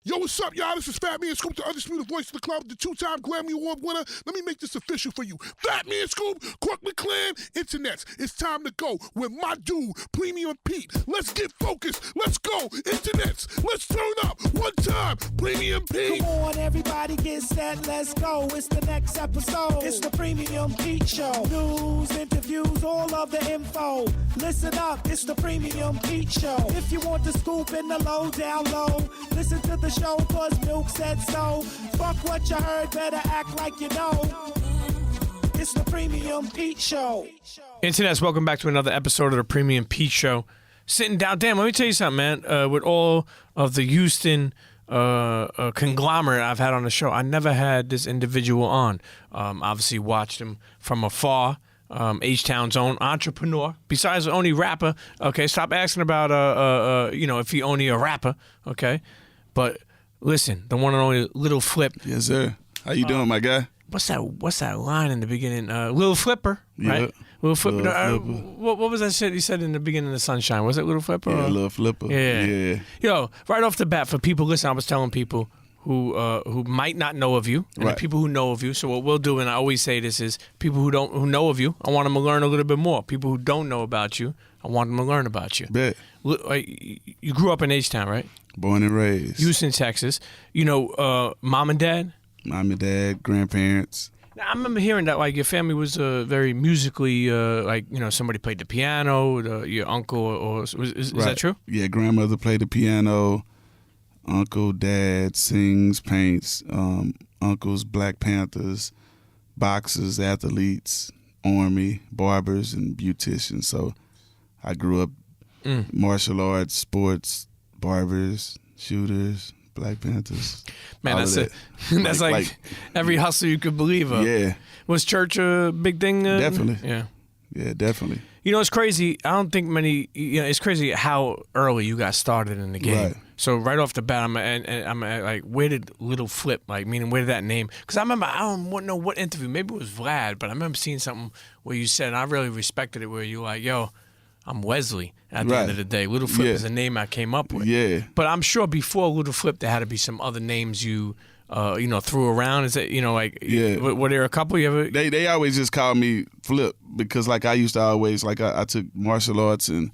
Yo, what's up, y'all? This is Fat Man Scoop, the undisputed voice of the club, the two-time Grammy Award winner. Let me make this official for you. Fat Man Scoop, Crooklyn Clan, Internets. It's time to go with my dude, Premium Pete. Let's get focused. Let's go. Internets. Let's turn up. One time. Premium Pete. Come on, everybody get set. Let's go. It's the next episode. It's the Premium Pete Show. News, interviews, all of the info. Listen up. It's the Premium Pete Show. If you want the scoop in the low, down low, listen to the show, cause Milk said so. Fuck what you heard, better act like you know. It's the Premium Pete Show. Internets, welcome back to another episode of the Premium Pete Show. Sitting down, damn, let me tell you something, man. With all of the Houston conglomerate I've had on the show, I never had this individual on. Obviously watched him from afar. H-Town's own entrepreneur, besides only rapper. Okay, stop asking about if he only a rapper. Okay, but listen, the one and only Lil Flip. Yes, sir. How you doing, my guy? What's that line in the beginning? Lil Flipper, right? Yeah. Lil Flipper. Lil Flipper. What was that shit he said in the beginning of the Sunshine? Was it Lil Flipper? Yeah, Lil Flipper. Yeah. Yo, right off the bat, for people, listen, I was telling people who might not know of you, and right. the people who know of you. So what we'll do, and I always say this, is people who know of you, I want them to learn a little bit more. People who don't know about you, I want them to learn about you. Bet. You grew up in H-Town, right? Born and raised. Houston, Texas. You know, mom and dad? Mom and dad, grandparents. Now, I remember hearing that like your family was very musically, somebody played the piano, your uncle, or is Right. that true? Yeah, grandmother played the piano. Uncle, dad sings, paints. Uncles, Black Panthers, boxers, athletes, army, barbers, and beauticians. So I grew up martial arts, sports, barbers, shooters, Black Panthers. Man, all of that's that. that's like every hustle you could believe of. Yeah, Was church a big thing? Definitely. Yeah, definitely. You know, it's crazy. I don't think many. It's crazy how early you got started in the game. Right. So right off the bat, I'm like, where did Little Flip, like, meaning where did that name? Because I remember, I don't know what interview, maybe it was Vlad, but I remember seeing something where you said, and I really respected it, where you like, yo, I'm Wesley at the end of the day. Little Flip is a name I came up with. Yeah. But I'm sure before Little Flip, there had to be some other names you threw around. Is it, were there a couple you ever? They always just call me Flip because, like, I used to always, like, I took martial arts and,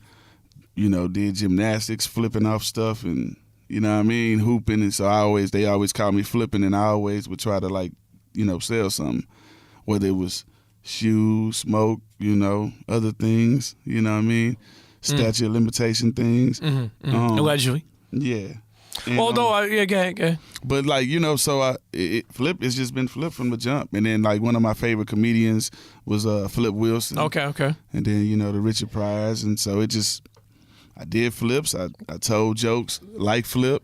did gymnastics, flipping off stuff and, hooping. And so they always call me Flipping, and I always would try to, like, sell something, whether it was shoes, smoke, other things, statute of limitation things. Allegedly. Yeah. And, Although, go ahead. But, like, Flip, it's just been Flip from the jump. And then, like, one of my favorite comedians was Flip Wilson. Okay. And then, the Richard Pryors. And so I did flips. I told jokes like Flip.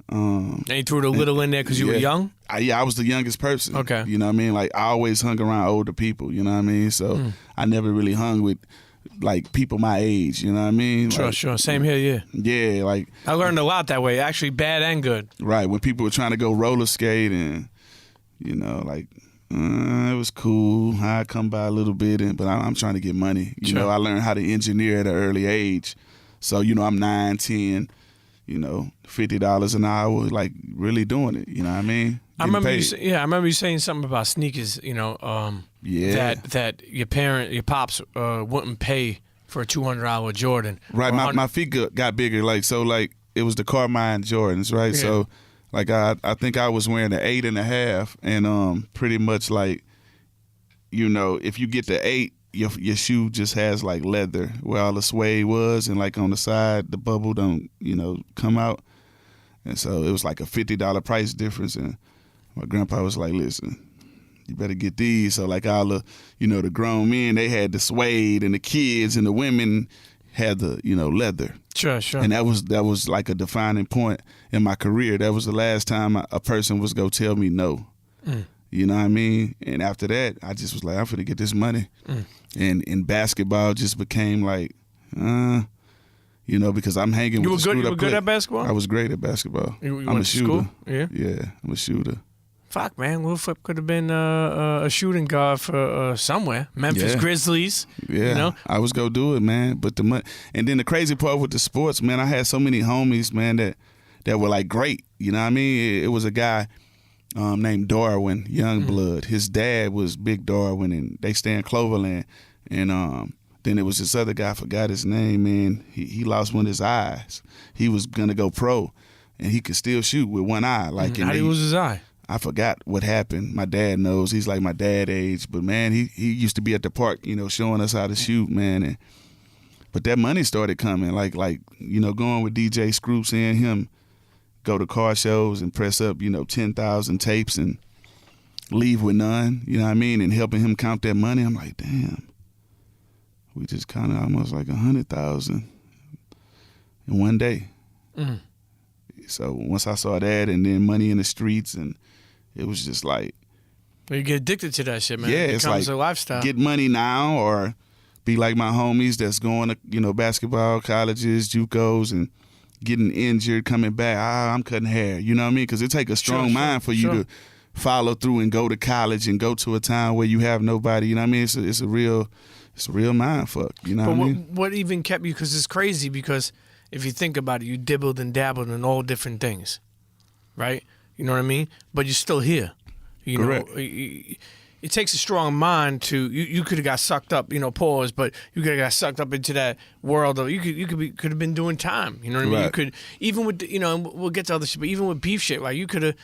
And you threw the little in there because you were young? I was the youngest person. Okay. You know what I mean? Like, I always hung around older people, you know what I mean? So I never really hung with, like, people my age, you know what I mean? Sure. Same here, yeah. Yeah, like. I learned a lot that way, actually, bad and good. Right. When people were trying to go roller skate and, it was cool. I come by a little bit, but I'm trying to get money. You know, I learned how to engineer at an early age. So, I'm 9, 10, $50 an hour, like, really doing it. You know what I mean? I remember you saying something about sneakers. That your pops wouldn't pay for a $200 Jordan. Right. My feet got bigger. Like, so, like, it was the Carmine Jordans, right? Yeah. So, like, I think I was wearing an 8.5, and pretty much, like, if you get the 8. Your shoe just has, like, leather where all the suede was, and, like, on the side the bubble don't come out, and so it was like a $50 price difference. And my grandpa was like, listen, you better get these. So, like, all the the grown men, they had the suede, and the kids and the women had the leather. Sure. And that was like a defining point in my career. That was the last time a person was gonna tell me no. You know what I mean? And after that, I just was like, I'm finna get this money. And basketball just became like, because I'm hanging with the screwed up. You were good at basketball? I was great at basketball. You I'm a shooter. School? Yeah? Yeah, I'm a shooter. Fuck, man. Lil Flip could have been a shooting guard for somewhere. Memphis Grizzlies. Yeah, I was going to do it, man. But the money. And then the crazy part with the sports, man, I had so many homies, man, that that were like great. You know what I mean? It was a guy named Darwin Youngblood. His dad was Big Darwin, and they stay in Cloverland. And then there was this other guy, I forgot his name, man. He lost one of his eyes. He was gonna go pro, and he could still shoot with one eye. Like, how did he lose his eye? I forgot what happened. My dad knows. He's like my dad age, but man, he used to be at the park, showing us how to shoot, man. But that money started coming, like going with DJ Screw, seeing him go to car shows and press up, 10,000 tapes and leave with none, you know what I mean, and helping him count that money. I'm like, damn, we just kind of almost like 100,000 in one day. Mm. So once I saw that, and then Money in the Streets, and it was just like, well, you get addicted to that shit, man. Yeah, it it's becomes like a lifestyle. Get money now, or be like my homies that's going to basketball colleges, JUCOs, and getting injured, coming back. I'm cutting hair. You know what I mean? Because it take a strong mind for you to follow through and go to college and go to a town where you have nobody. You know what I mean? It's a real mind fuck. You know what I mean? What even kept you? Because it's crazy. Because if you think about it, you dibbled and dabbled in all different things, right? You know what I mean? But you're still here. You Correct. know, it takes a strong mind to. You could have got sucked up, pause, but you could have got sucked up into that world of you could have been doing time. You know what I mean? Right. You could even with and we'll get to other shit, but even with beef shit, like you could have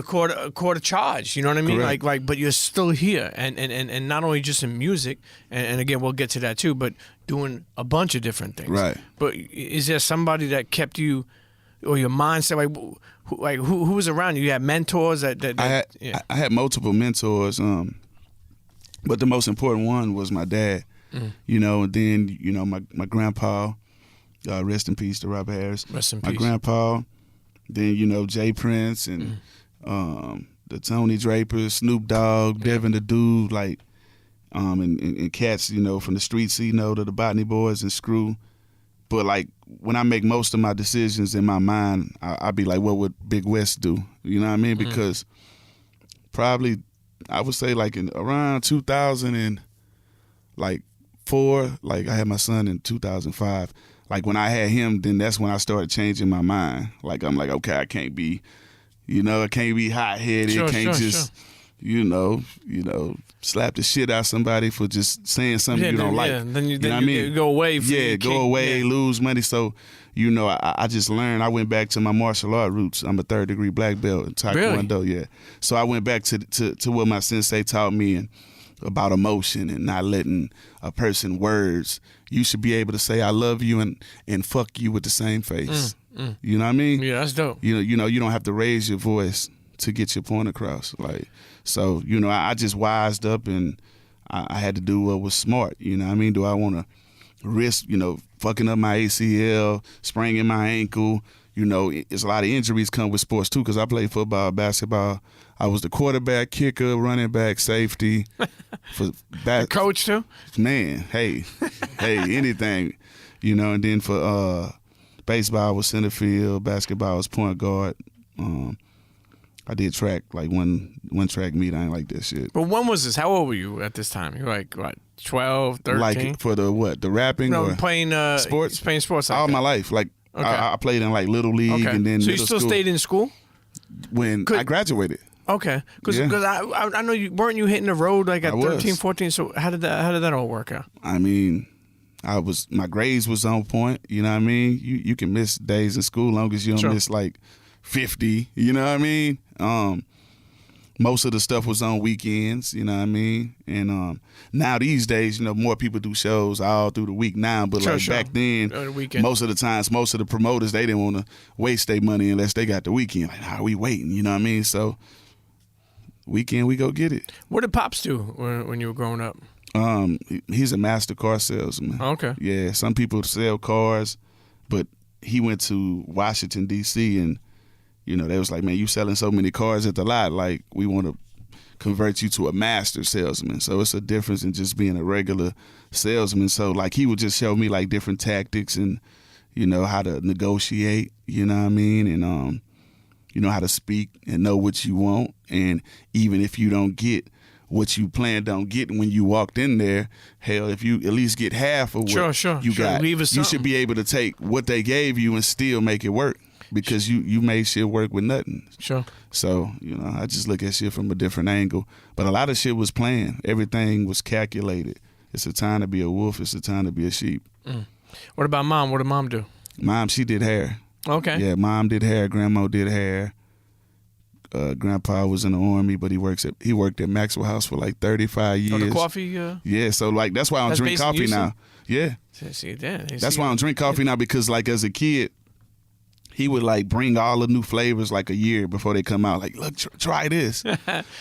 caught a charge. You know what I mean? Correct. Like, but you're still here, and not only just in music, and again we'll get to that too, but doing a bunch of different things. Right. But is there somebody that kept you, or your mindset, who was around you? You had mentors that I had multiple mentors, but the most important one was my dad. And then my grandpa, rest in peace to Robert Harris. Rest in my peace. grandpa, then Jay Prince and the Tony Drapers, Snoop Dogg, Devin the Dude, like and cats from the streets, to the Botany Boys and Screw. But like when I make most of my decisions in my mind, I be like, what would Big West do? You know what I mean? Because probably I would say like in around 2004, like I had my son in 2005. Like when I had him, then that's when I started changing my mind. Like I'm like, okay, I can't be, I can't be hot headed. Slap the shit out of somebody for just saying something you don't like. Then you know what I mean? Go away. Lose money. So, I just learned. I went back to my martial art roots. I'm a 3rd degree black belt in Taekwondo. Really? Yeah. So I went back to what my sensei taught me and about emotion and not letting a person words. You should be able to say I love you and fuck you with the same face. You know what I mean? Yeah, that's dope. You don't have to raise your voice to get your point across. Like, so, I just wised up and I had to do what was smart. You know what I mean? Do I want to risk, fucking up my ACL, spraining my ankle? It's a lot of injuries come with sports too, because I played football, basketball. I was the quarterback, kicker, running back, safety. Coach too? Man, hey, anything. And then for baseball was center field, basketball was point guard. I did track, like one track meet. I ain't like that shit. But when was this? How old were you at this time? You were like, what, 12, 13? Like for the what? The rapping? No, or playing sports? Playing sports like all that. my life. Like Okay. I played in like Little League and then so you middle still school. stayed in school? When I graduated. Okay. Because Yeah. I know weren't you hitting the road like at I was. 13, 14? So how did that all work out? I mean, my grades was on point. You know what I mean? You can miss days in school long as you don't miss like 50. You know what I mean? Most of the stuff was on weekends, you know what I mean? And now these days, more people do shows all through the week now. But back then, most of the times, most of the promoters, they didn't want to waste their money unless they got the weekend. Like, how are we waiting? You know what I mean? So weekend, we go get it. What did Pops do when you were growing up? He's a master car salesman. Okay. Yeah, some people sell cars, but he went to Washington, D.C., and they was like, man, you selling so many cars at the lot, like we want to convert you to a master salesman. So it's a difference in just being a regular salesman. So like he would just show me like different tactics and, how to negotiate, you know what I mean? And, how to speak and know what you want. And even if you don't get what you planned on getting when you walked in there, hell, if you at least get half of what you got, you should be able to take what they gave you and still make it work. because you made shit work with nothing. Sure. So, I just look at shit from a different angle. But a lot of shit was planned. Everything was calculated. It's a time to be a wolf. It's a time to be a sheep. What about mom? What did mom do? Mom, she did hair. Okay. Yeah, mom did hair. Grandma did hair. Grandpa was in the Army, but he worked at Maxwell House for like 35 years. Oh, the coffee? Yeah, so like that's why I don't drink coffee now. Yeah. That's why I don't drink coffee now, because like as a kid, he would like bring all the new flavors like a year before they come out. Like, look, try this.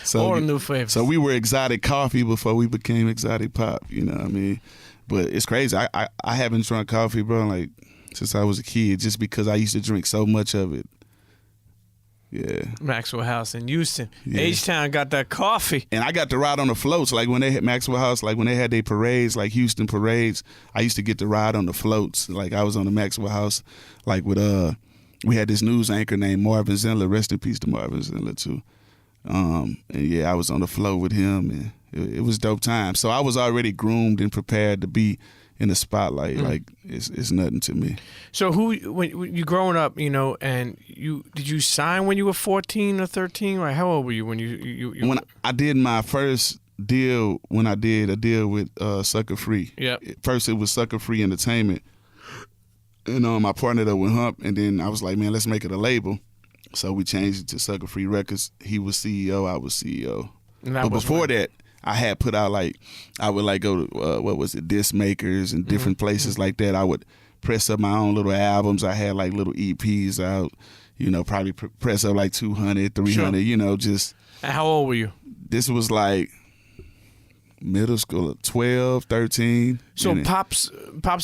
So all the new flavors. So we were exotic coffee before we became exotic pop. You know what I mean? But it's crazy. I haven't drunk coffee, bro, like since I was a kid, just because I used to drink so much of it. Yeah. Maxwell House in Houston. Yeah. H-Town got that coffee. And I got to ride on the floats. Like when they had Maxwell House, like when they had their parades, like Houston parades, I used to get to ride on the floats. Like I was on the Maxwell House, like with we had this news anchor named Marvin Zindler. Rest in peace to Marvin Zindler too. And yeah, I was on the float with him, and it was dope time. So I was already groomed and prepared to be in the spotlight. Like it's nothing to me. So when you growing up, and did you sign when you were 14 or 13? Like how old were you when you when I did my first deal, when I did a deal with Sucker Free. Yeah. First it was Sucker Free Entertainment, and I partnered up with Hump, and then I was like, man, let's make it a label. So we changed it to Sucker Free Records. He was CEO, I was CEO. But before that, I had put out I would go to disc makers and different places like that. I would press up my own little albums. I had like little EPs out, probably press up like 200, 300, Sure. just. And how old were you? This was like middle school, 12, 13. So pops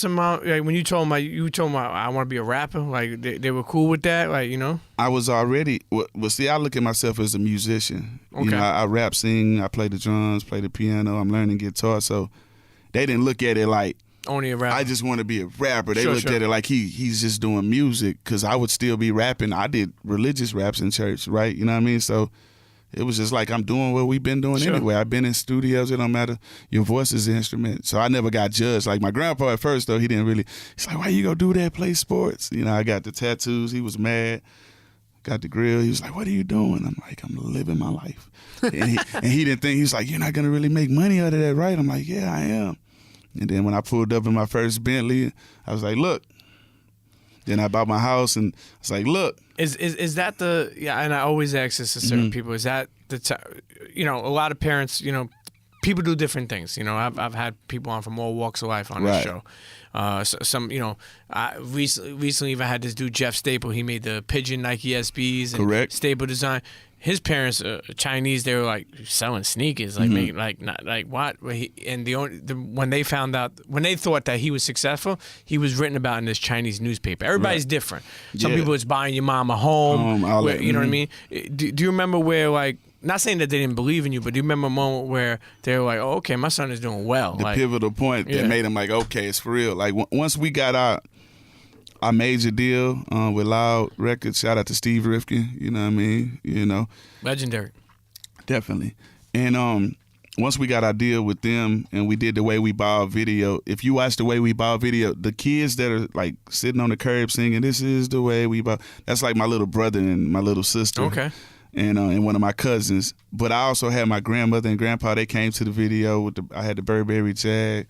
and mom, like when you told them I want to be a rapper, like they were cool with that, I was already, see, I look at myself as a musician. Okay. I rap, sing, I play the drums, play the piano, I'm learning guitar. So they didn't look at it like only a rapper. I just want to be a rapper. They Sure, looked at it like he's just doing music, because I would still be rapping. I did religious raps in church, right? You know what I mean? So it was just like I'm doing what we've been doing Sure. anyway. I've been in studios. It don't matter. Your voice is the instrument. So I never got judged. Like my grandpa at first, though, he didn't really. He's like, why you go do that? Play sports? I got the tattoos. He was mad. Got the grill. He was like, what are you doing? I'm like, I'm living my life. And he didn't think, he was like, you're not going to really make money out of that, right? I'm like, yeah, I am. And then when I pulled up in my first Bentley, I was like, look. Then I bought my house, and I was like, look. Is that the, and I always ask this to certain people, is that the, a lot of parents, people do different things. I've had people on from all walks of life on this show. Some, I recently even had this dude, Jeff Staple. He made the Pigeon Nike SBs and Correct. Staple Design. His parents, Chinese, they were like selling sneakers, like making not like what? And when they found out, when they thought that he was successful, he was written about in this Chinese newspaper. Everybody's different. Some people, it's buying your mom a home. You know what I mean? Do you remember where not saying that they didn't believe in you, but do you remember a moment where they were like, oh, okay, my son is doing well? The pivotal point that made him like, okay, it's for real. Like once we got our major deal with Loud Records, shout out to Steve Rifkind, you know what I mean? Legendary. Definitely. And once we got our deal with them and we did the Way We Ball video, if you watch the Way We Ball video, the kids that are like sitting on the curb singing, this is the way we ball, that's like my little brother and my little sister. Okay. And one of my cousins. But I also had my grandmother and grandpa, they came to the video I had the Burberry Jag.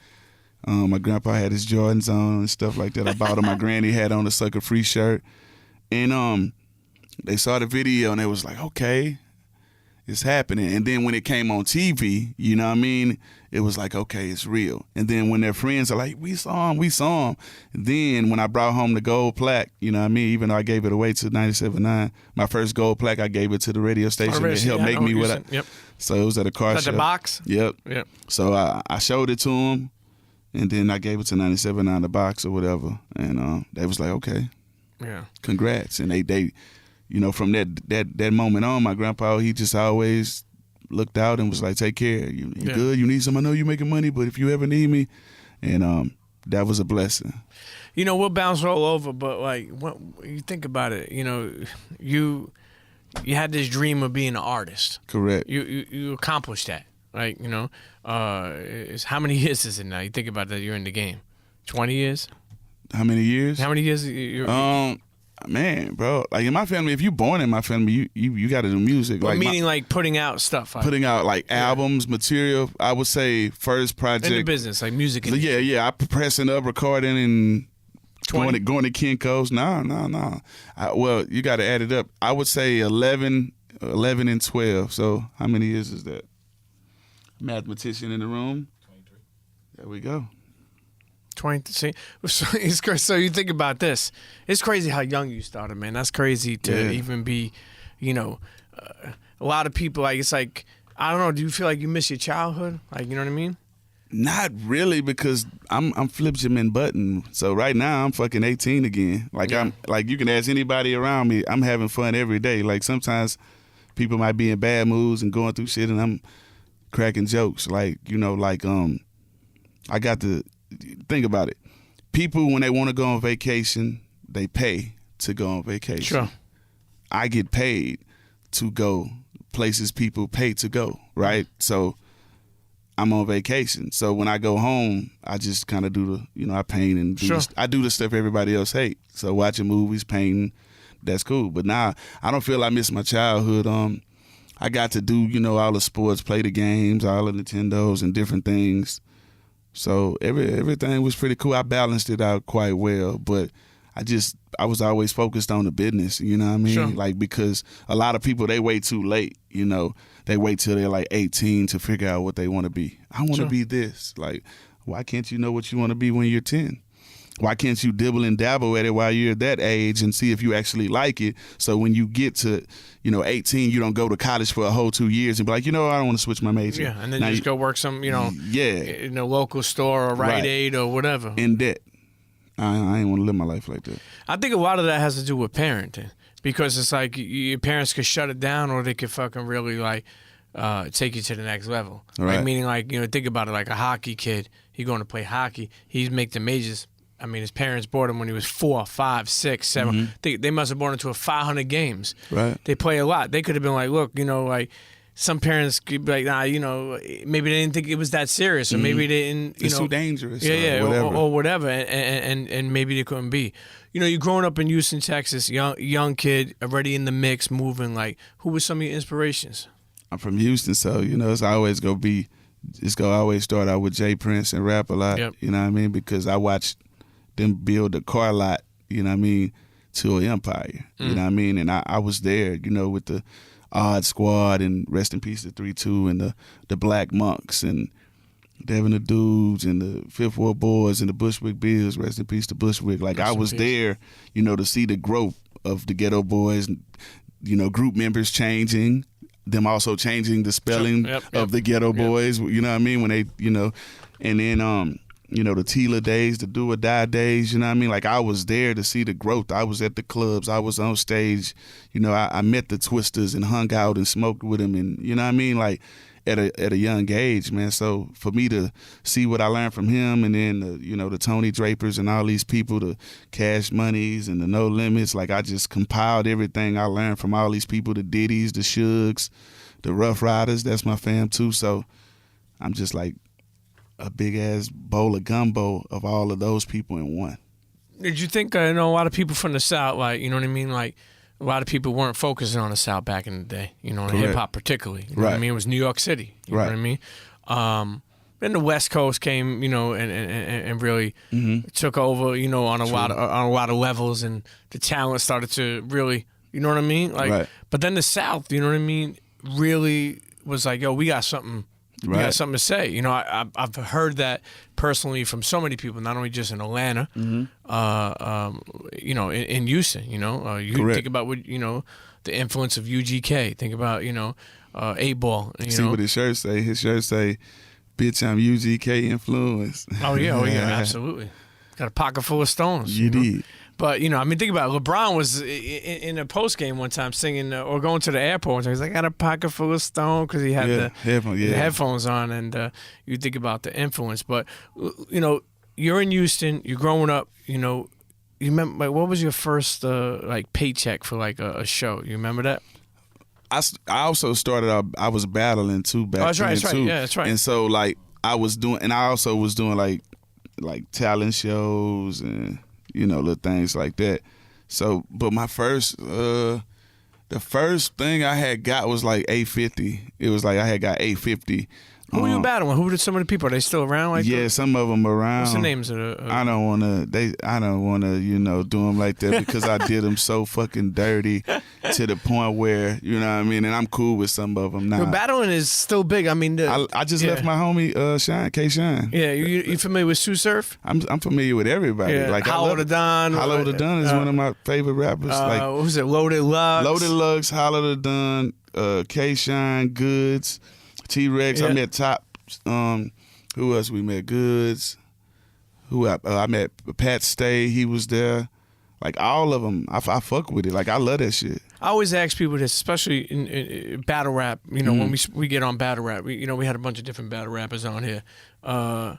My grandpa had his Jordans on and stuff like that. I bought him. My granny had on a Sucker Free shirt. And they saw the video and they was like, okay, it's happening. And then when it came on TV, you know what I mean? It was like, okay, it's real. And then when their friends are like, we saw him. And then when I brought home the gold plaque, you know what I mean? Even though I gave it away to 97.9, my first gold plaque, I gave it to the radio station. It helped make me what I. Yep. So it was at a car show. The box? Yep. Yep. So I showed it to them. And then I gave it to 97.9 the box or whatever. And they was like, okay. Yeah. Congrats. And they from that moment on, my grandpa, he just always looked out and was like, take care. You good? You need some? I know you're making money, but if you ever need me. And that was a blessing. We'll bounce all over, but when you think about it, you had this dream of being an artist. Correct. You accomplished that. Right, how many years is it now? You think about that, you're in the game. 20 years? How many years? How many years? Man, bro, like in my family, if you born in my family, you got to do music. But like meaning like putting out stuff. Like, putting out like albums, material. I would say first project. in the business, like music. Yeah. I pressing up, recording, and 20? going to Kinko's. No. Well, you got to add it up. I would say 11 and 12. So how many years is that? Mathematician in the room. 23. There we go. 20. See, so you think about this. It's crazy how young you started, man. That's crazy to even be, a lot of people, like, it's like, I don't know, do you feel like you miss your childhood? Like, you know what I mean? Not really, because I'm Flip Jamin Button. So right now I'm fucking 18 again. Like I'm like, you can ask anybody around me. I'm having fun every day. Like sometimes people might be in bad moods and going through shit, and I'm cracking jokes. Like I got to think about it. People, when they want to go on vacation, they pay to go on vacation. Sure. I get paid to go places people pay to go, right? So I'm on vacation. So when I go home, I just kind of do I paint and I do the stuff everybody else hate. So watching movies, painting, that's cool. But now I don't feel I miss my childhood. I got to do, all the sports, play the games, all the Nintendos and different things. So everything was pretty cool. I balanced it out quite well, but I was always focused on the business, you know what I mean? Sure. Like, because a lot of people, they wait too late, They wait till they're like 18 to figure out what they want to be. I want to be this. Like, why can't you know what you want to be when you're 10? Why can't you dibble and dabble at it while you're that age and see if you actually like it? So when you get to, 18, you don't go to college for a whole 2 years and be like, I don't want to switch my major. Yeah, and then you just go work some, in a local store or Rite Aid or whatever. In debt. I ain't want to live my life like that. I think a lot of that has to do with parenting, because it's like your parents could shut it down, or they could fucking really like take you to the next level. Right. Like, meaning like, think about it, like a hockey kid, he going to play hockey, he's make the majors. I mean, his parents bought him when he was 4, 5, 6, 7. They must have brought him to 500 games. Right. They play a lot. They could have been like, look, like some parents could be like, nah, maybe they didn't think it was that serious, or maybe they didn't, it's too dangerous. Or whatever, and maybe they couldn't be. You're growing up in Houston, Texas, young kid, already in the mix, moving. Like, who were some of your inspirations? I'm from Houston, so it's always gonna always start out with Jay Prince and rap a lot. Yep. You know what I mean? Because I watched them build a car lot. You know what I mean? To an empire. You know what I mean? And I was there. With the Odd Squad, and rest in peace to 3-2, and the Black Monks, and Devin the Dudes, and the Fifth Ward Boys, and the Bushwick Bills, rest in peace to Bushwick. Like, I was there, to see the growth of the Ghetto Boys, group members changing, them also changing the spelling of the Ghetto Boys, you know what I mean? When they, and then, the Tila days, the Do or Die days, you know what I mean? Like, I was there to see the growth. I was at the clubs. I was on stage. I met the Twisters and hung out and smoked with them, and, you know what I mean? Like, at a young age, man. So for me to see what I learned from him, and then, the Tony Drapers and all these people, the Cash Moneys and the No Limits, like, I just compiled everything I learned from all these people, the Diddies, the Shugs, the Rough Riders. That's my fam, too. So I'm just like a big-ass bowl of gumbo of all of those people in one. Did you think, a lot of people from the South, like, you know what I mean? Like, a lot of people weren't focusing on the South back in the day, in hip-hop particularly. You know what I mean? It was New York City. You know what I mean? Then the West Coast came, and really took over, on a lot of levels, and the talent started to really, you know what I mean? Like, but then the South, you know what I mean, really was like, yo, we got something. We got something to say. I've heard that personally from so many people, not only just in Atlanta, in Houston. You think about what the influence of UGK. Think about 8-Ball. See what his shirt say? His shirt say, "Bitch, I'm UGK influence." Oh yeah, absolutely. Got a pocket full of stones. You did. But, think about it. LeBron was in a post game one time singing or going to the airport one time. He's like, I got a pocket full of stone, because he had the headphones on. And you think about the influence. But, you're in Houston. You're growing up. You remember, like, what was your first paycheck for like a show? You remember that? I also started out, I was battling too back then too. Yeah, that's right. And so like I also was doing like talent shows and little things like that. So, but my first, the first thing I had got was like 850. It was like I had got 850. Who were you battling? Who were some of the people? Are they still around? Like yeah, some of them around. What's the names of the? I don't wanna. I don't wanna. Do them like that because I did them so fucking dirty to the point where what I mean. And I'm cool with some of them now. But battling is still big. I mean, I just left my homie K Shine. Yeah, you familiar with Sue Surf? I'm familiar with everybody. Yeah. Like Hollow the Don. Hollow the Don is one of my favorite rappers. What was it? Loaded Lux. Loaded Lux, Hollow the Don, K Shine, Goods, T-Rex. Yeah. I met Top. Who else we met? Goods. Who I met Pat Stay. He was there. Like all of them, I fuck with it. Like I love that shit. I always ask people this, especially in battle rap. When we get on battle rap, we had a bunch of different battle rappers on here. From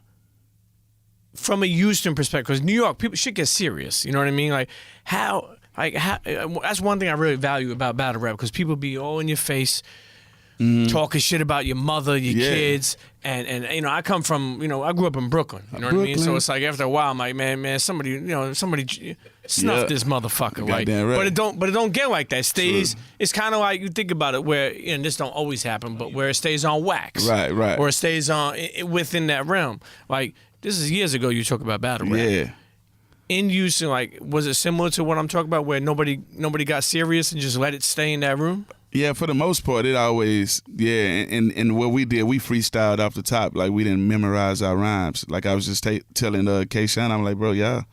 a Houston perspective, because New York people shit gets serious. You know what I mean? Like how that's one thing I really value about battle rap because people be all in your face. Talking shit about your mother, your kids, and I come from I grew up in Brooklyn. You know what I mean? So it's like after a while, I'm like, man, somebody snuff this motherfucker, right? Right? But it don't get like that. It stays. True. It's kind of like you think about it, where this don't always happen, but where it stays on wax, right, or it stays on within that realm. Like this is years ago. You talk about battle rap, yeah. In Houston, like, was it similar to what I'm talking about, where nobody got serious and just let it stay in that room? Yeah, for the most part, it always, and what we did, we freestyled off the top. Like, we didn't memorize our rhymes. Like, I was just telling K-Shine, I'm like, bro, y'all,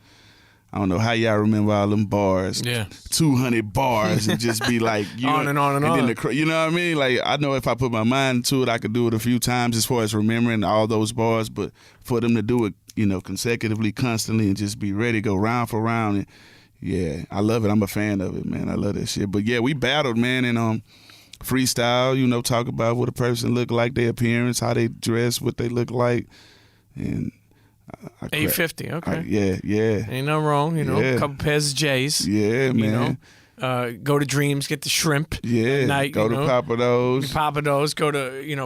I don't know how y'all remember all them bars. Yeah. 200 bars and just be like, on and on and on. Then you know what I mean? Like, I know if I put my mind to it, I could do it a few times as far as remembering all those bars, but for them to do it, consecutively, constantly, and just be ready to go round for round, and yeah, I love it. I'm a fan of it, man. I love that shit. But yeah, we battled, man, and freestyle, talk about what a person look like, their appearance, how they dress, what they look like, and 850, okay. Yeah. Ain't no wrong, a couple pairs of J's. Yeah, man. Go to Dreams, get the shrimp. Yeah, at night, go to Papados. Papados, go to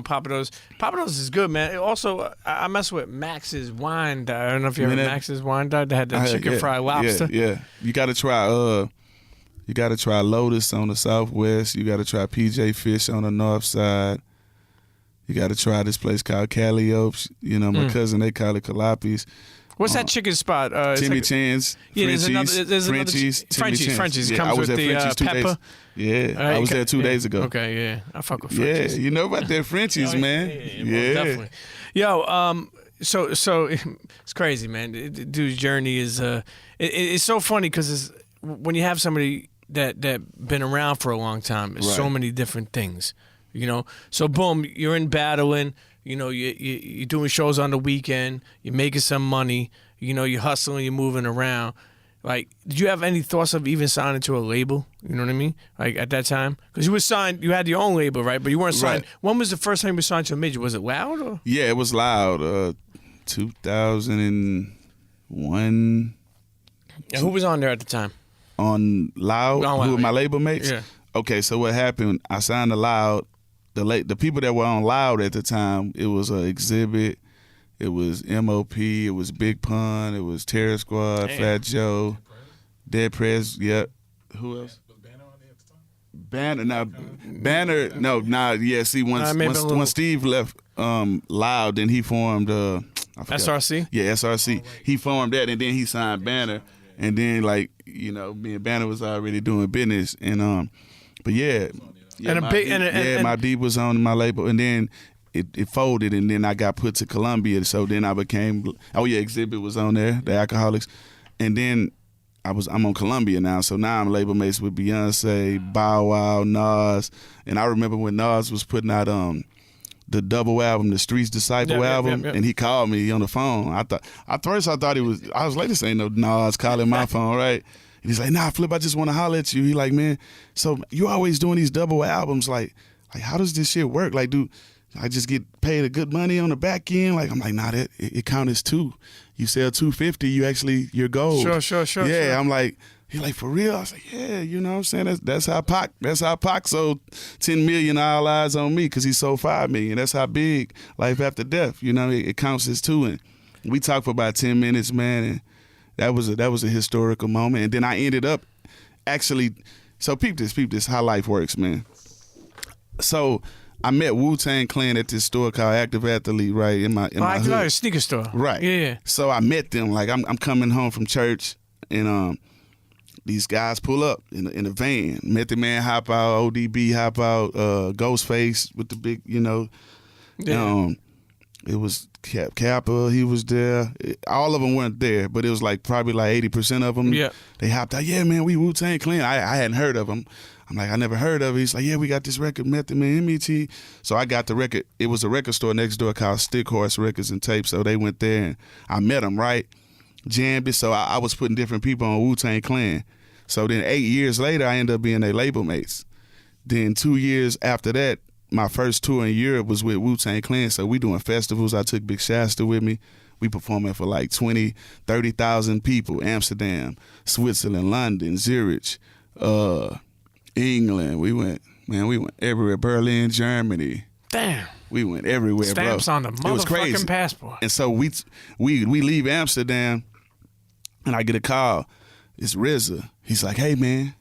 Papados. Papados is good, man. Also, I mess with Max's Wine Dye. I don't know if you ever Max's Wine Dye. They had that chicken fried lobster. Yeah. You got to try. You got to try Lotus on the southwest. You got to try PJ Fish on the north side. You got to try this place called Calliope's. My cousin, they call it Calapi's. What's that chicken spot? Timmy Chan's. Yeah, Frenchie's. there's Frenchie's. Yeah, Comes I was with at the Frenchie's 2 pepper. days. Yeah, I was there 2 days ago. Okay, yeah. I fuck with Frenchie's. Yeah, you know about that Frenchie's, man. Yeah, definitely. Yo, so it's crazy, man. The dude's journey is it's so funny because when you have somebody that been around for a long time, there's so many different things, So boom, you're in battling. You're doing shows on the weekend. You're making some money. You're hustling. You're moving around. Like, did you have any thoughts of even signing to a label? You know what I mean? Like at that time, because you were signed. You had your own label, right? But you weren't signed. Right. When was the first time you were signed to a major? Was it Loud? Or? Yeah, it was Loud. 2001. And who was on there at the time? On Loud, who were my label mates? Yeah. Okay, so what happened? I signed to Loud. The people that were on Loud at the time, it was Exhibit, it was MOP, it was Big Pun, it was Terror Squad, Fat Joe, Dead Prez, yep. Who else? Was Banner on there at the time? See, once Steve left Loud, then he formed SRC? Yeah, SRC. He formed that, and then he signed Banner, and then me and Banner was already doing business, and but yeah. Yeah, my D was on my label, and then it folded, and then I got put to Columbia. So then I became Exhibit was on there, the Alcoholics, and then I'm on Columbia now. So now I'm label mates with Beyonce, Bow Wow, Nas, and I remember when Nas was putting out the double album, the Streets Disciple album, and he called me on the phone. I was like, this ain't no Nas calling my phone, right? And he's like, nah, Flip, I just want to holler at you. He like, man, so you always doing these double albums. Like how does this shit work? Like, do I just get paid a good money on the back end? Like, I'm like, nah, it counts as 2. You sell 250, you're gold. Sure. Yeah, sure. I'm like, he like, for real? I was like, yeah, you know what I'm saying? That's how Pac sold 10 million All Eyes on Me, because he sold 5 million. That's how big Life After Death, it counts as 2. And we talked for about 10 minutes, man, and that was a historical moment. And then I ended up actually, so peep this, how life works, man. So I met Wu-Tang Clan at this store called Active Athlete, right, in my Active hood. Athlete, sneaker store. Right. Yeah. So I met them, like I'm coming home from church, and these guys pull up in a van. Method Man hop out, ODB hop out, Ghostface with the big, Yeah. It was Kappa, he was there. All of them weren't there, but it was like probably like 80% of them. Yeah. They hopped out, yeah, man, we Wu-Tang Clan. I hadn't heard of them. I'm like, I never heard of it. He's like, yeah, we got this record, Method Man, MET. So I got the record. It was a record store next door called Stick Horse Records and Tapes. So they went there and I met them, right? Jammed it. So I was putting different people on Wu-Tang Clan. So then 8 years later, I ended up being their label mates. Then 2 years after that, my first tour in Europe was with Wu-Tang Clan. So we doing festivals. I took Big Shasta with me. We performing for like 20, 30,000 people. Amsterdam, Switzerland, London, Zurich, England. We went everywhere. Berlin, Germany. Damn. We went everywhere, Stamps bro. on the It was crazy. motherfucking passport. And so we leave Amsterdam, and I get a call. It's RZA. He's like, hey, man,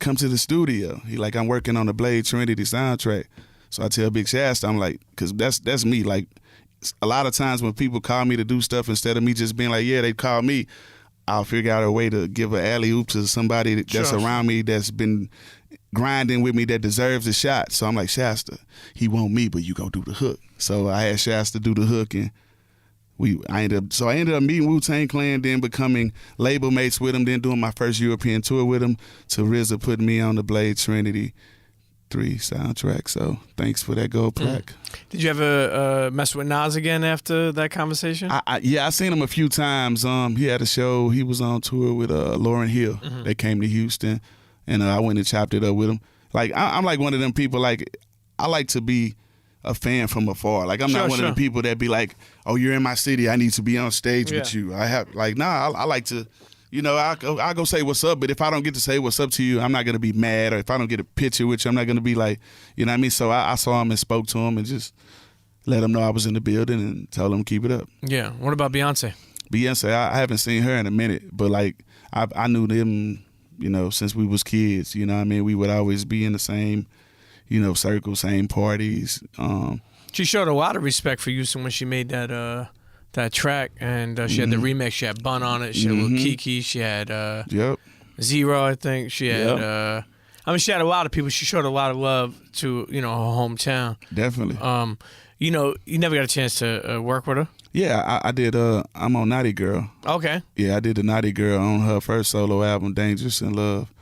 come to the studio. He like, I'm working on the Blade Trinity soundtrack. So I tell Big Shasta, I'm like, because that's me. Like, a lot of times when people call me to do stuff, instead of me just being like, yeah, they call me, I'll figure out a way to give an alley-oop to somebody that's around me that's been grinding with me that deserves a shot. So I'm like, Shasta, he want me, but you go do the hook. So I had Shasta do the hook, and I ended up meeting Wu-Tang Clan, then becoming label mates with him, then doing my first European tour with him, to RZA putting me on the Blade Trinity 3 soundtrack. So thanks for that gold plaque. Did you ever mess with Nas again after that conversation? I seen him a few times. He had a show. He was on tour with Lauryn Hill. They came to Houston, and I went and chopped it up with him. Like I'm like one of them people. Like I like to be a fan from afar. Like I'm not one of the people that be like, oh, you're in my city, I need to be on stage with you. I like to. I'll go say what's up, but if I don't get to say what's up to you, I'm not going to be mad. Or if I don't get a picture with you, I'm not going to be like, you know what I mean? So I saw him and spoke to him and just let him know I was in the building and told him to keep it up. Yeah. What about Beyonce? Beyonce, I haven't seen her in a minute, but like I knew them, since we was kids. You know what I mean? We would always be in the same, circle, same parties. She showed a lot of respect for Houston when she made that track, and she had the remix. She had Bun on it. She had Lil Kiki. She had Zero, I think. She had. She had a lot of people. She showed a lot of love to her hometown. Definitely. You never got a chance to work with her. Yeah, I did. I'm on Naughty Girl. Okay. Yeah, I did the Naughty Girl on her first solo album, Dangerous in Love,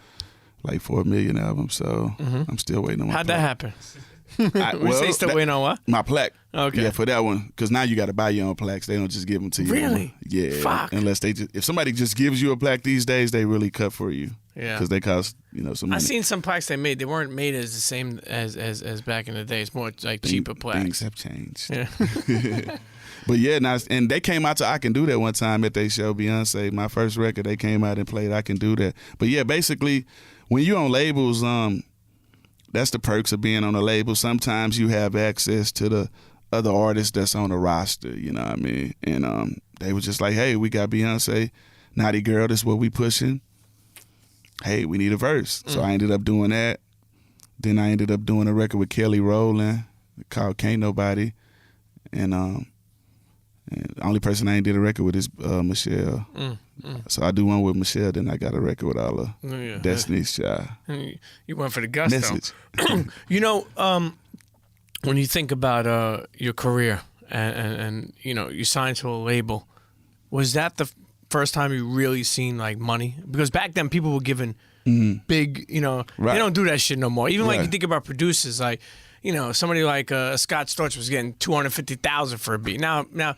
like 4 million albums. So I'm still waiting on my How'd plaque. that happen? Say still waiting on what? My plaque. Okay. Yeah, for that one, because now you got to buy your own plaques. They don't just give them to you. Really? Yeah. Fuck. Unless if somebody just gives you a plaque these days, they really cut for you. Yeah. Because they cost some money. I seen some plaques they made. They weren't made as the same as back in the day. It's more like cheaper plaques. Things have changed. Yeah. But yeah, and they came out to I Can Do That one time at their show, Beyonce. My first record, they came out and played I Can Do That. But yeah, basically, when you're on labels, that's the perks of being on a label. Sometimes you have access to the other artists that's on the roster, you know what I mean? And they were just like, hey, we got Beyonce, Naughty Girl, this is what we pushing. Hey, we need a verse. So I ended up doing that. Then I ended up doing a record with Kelly Rowland called Can't Nobody. And the only person I ain't did a record with is Michelle. So I do one with Michelle, then I got a record with all of Destiny's Child. You went for the gusto. Message. When you think about your career and you signed to a label, was that the first time you really seen like money? Because back then people were given big, they don't do that shit no more. Even like you think about producers, like, somebody like Scott Storch was getting $250,000 for a beat. Now, don't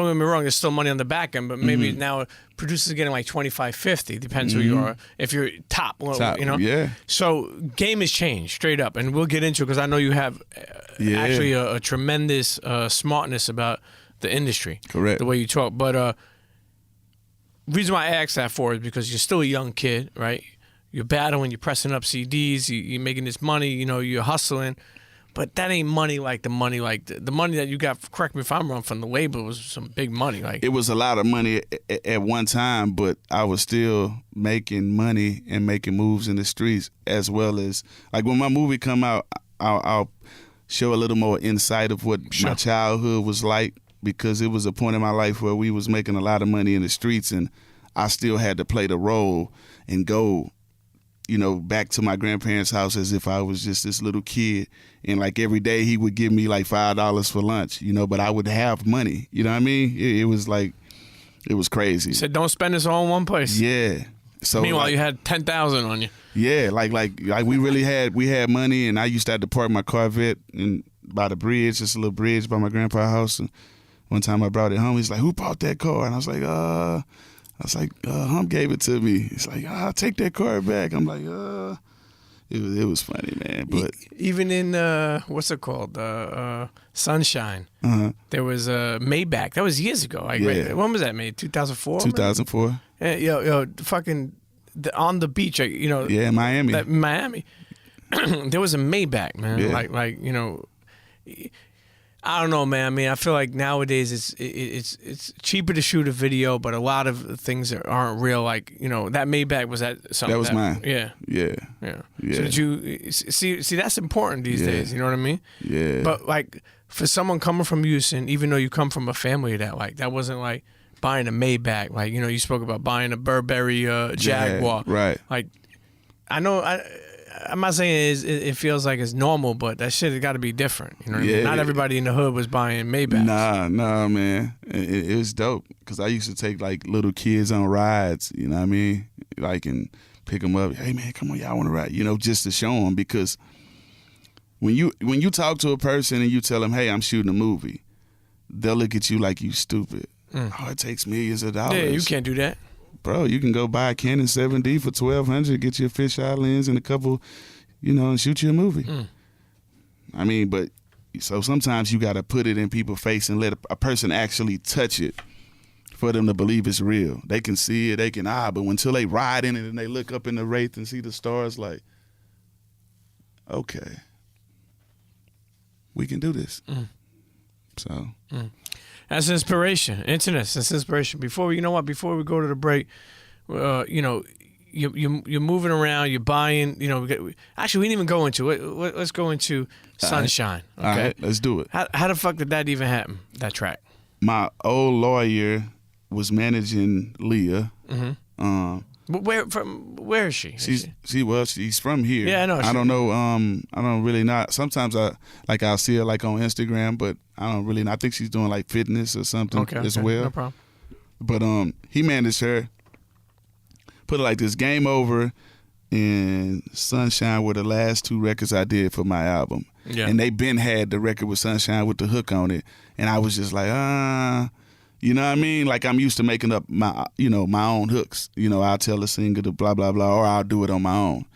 get me wrong, there's still money on the back end, but maybe now producers are getting like $25-50. Depends who you are. If you're top, Yeah. So game has changed straight up, and we'll get into it because I know you have actually a tremendous smartness about the industry. Correct. The way you talk, but reason why I asked that for is because you're still a young kid, right? You're battling, you're pressing up CDs, you're making this money, you're hustling. But that ain't money like the money the money that you got. Correct me if I'm wrong. From the label was some big money. Like it was a lot of money at one time, but I was still making money and making moves in the streets, as well as like when my movie come out, I'll show a little more insight of what my childhood was like, because it was a point in my life where we was making a lot of money in the streets, and I still had to play the role and go, you know, back to my grandparents' house as if I was just this little kid. And like every day he would give me like $5 for lunch, you know, but I would have money. You know what I mean? It was like, it was crazy. You said, don't spend this all in one place. Yeah. So meanwhile, like, you had 10,000 on you. Yeah, like we really had money, and I used to have to park my Corvette by the bridge, just a little bridge by my grandpa's house. And one time I brought it home. He's like, "Who bought that car?" And I was like, Hump gave it to me. He's like, "I'll take that car back." I'm like, It was funny, man. But even in what's it called, Sunshine, there was a Maybach. That was years ago. Like, when was that made? 2004. 2004. Yo, fucking on the beach. You know. Yeah, Miami. Miami. There was a Maybach, man. Yeah. Like you know. I don't know, man. I mean, I feel like nowadays it's cheaper to shoot a video, but a lot of things aren't real. Like, you know, that Maybach was that something. That was mine. Yeah. Yeah. Yeah. Yeah. So did you see that's important these days, you know what I mean? Yeah. But like for someone coming from Houston, even though you come from a family that wasn't like buying a Maybach, like, you know, you spoke about buying a Burberry Jaguar. Yeah, right. Like I know I'm not saying it feels like it's normal, but that shit has got to be different. You know what I mean? Not everybody in the hood was buying Maybachs. Nah, man. It was dope, because I used to take like little kids on rides, you know what I mean? Like, and pick them up. Hey, man, come on, y'all want to ride? You know, just to show them, because when you talk to a person and you tell them, hey, I'm shooting a movie, they'll look at you like you stupid. Oh, it takes millions of dollars. Yeah, you can't do that. Bro, you can go buy a Canon 7D for $1,200, get you a fisheye lens and a couple, you know, and shoot you a movie. I mean, but so sometimes you got to put it in people's face and let a person actually touch it for them to believe it's real. They can see it, they can but until they ride in it and they look up in the wraith and see the stars, like, okay, we can do this. So. That's inspiration. Internet, that's inspiration. Before we go to the break, you know, you're moving around, you're buying, you know, actually we didn't even go into it. Let's go into Sunshine. Okay, All right, let's do it. How the fuck did that even happen, that track? My old lawyer was managing Leah. But where is she? She's from here. Yeah, I know. I don't know. I don't really not. Sometimes I'll see her like on Instagram, but I don't really. I think she's doing like fitness or something as well. No problem. But he managed her. Put it like this: Game Over and Sunshine were the last two records I did for my album. Yeah. And they been had the record with Sunshine with the hook on it, and I was just like, you know what I mean? Like, I'm used to making up my own hooks. You know, I'll tell the singer to blah, blah, blah, or I'll do it on my own.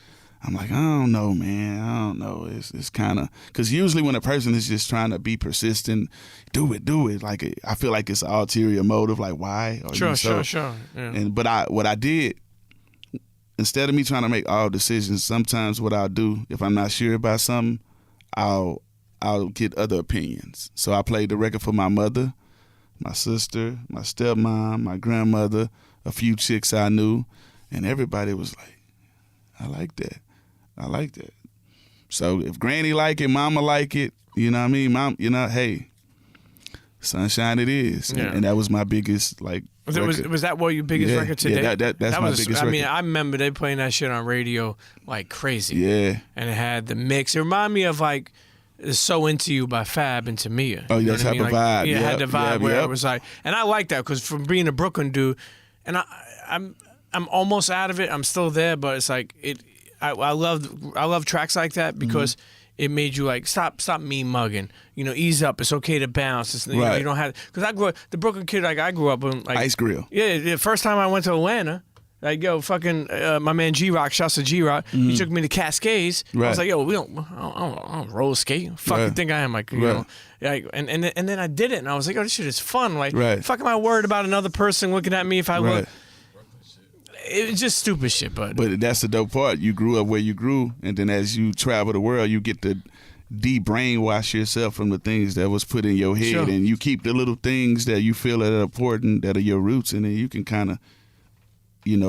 I'm like, I don't know, man. I don't know. It's kind of, because usually when a person is just trying to be persistent, do it. Like, I feel like it's an ulterior motive. Like, why? Sure. Yeah. But what I did, instead of me trying to make all decisions, sometimes what I'll do, if I'm not sure about something, I'll get other opinions. So I played the record for my mother, my sister, my stepmom, my grandmother, a few chicks I knew, and everybody was like, I like that. So if Granny like it, Mama like it, you know what I mean? Mom, you know, hey, Sunshine it is. Yeah. And that was my biggest, like, was that what your biggest record to date? Yeah, that's my biggest record. I mean, I remember they playing that shit on radio like crazy. Yeah. And it had the mix. It reminded me of like So Into You by Fab and Tamia. Oh, yeah, type of vibe. Yeah, it had the vibe where it was like, and I like that because from being a Brooklyn dude, and I'm almost out of it. I'm still there, but it's like I love tracks like that because it made you like stop mean mugging. You know, ease up. It's okay to bounce. It's, you know, you don't have, because I grew up the Brooklyn kid. Like I grew up in like Ice Grill. Yeah, the first time I went to Atlanta. Like, yo, fucking, my man G-Rock, shouts to G-Rock, he took me to Cascades. Right. I was like, yo, I don't roller skate. Fuck you think I am? Like, you know, like, and then I did it, and I was like, oh, this shit is fun. Like, fuck am I worried about another person looking at me if I look? It's just stupid shit, but that's the dope part. You grew up where you grew, and then as you travel the world, you get to de-brainwash yourself from the things that was put in your head, Sure. and you keep the little things that you feel that are important, that are your roots, and then you can kind of,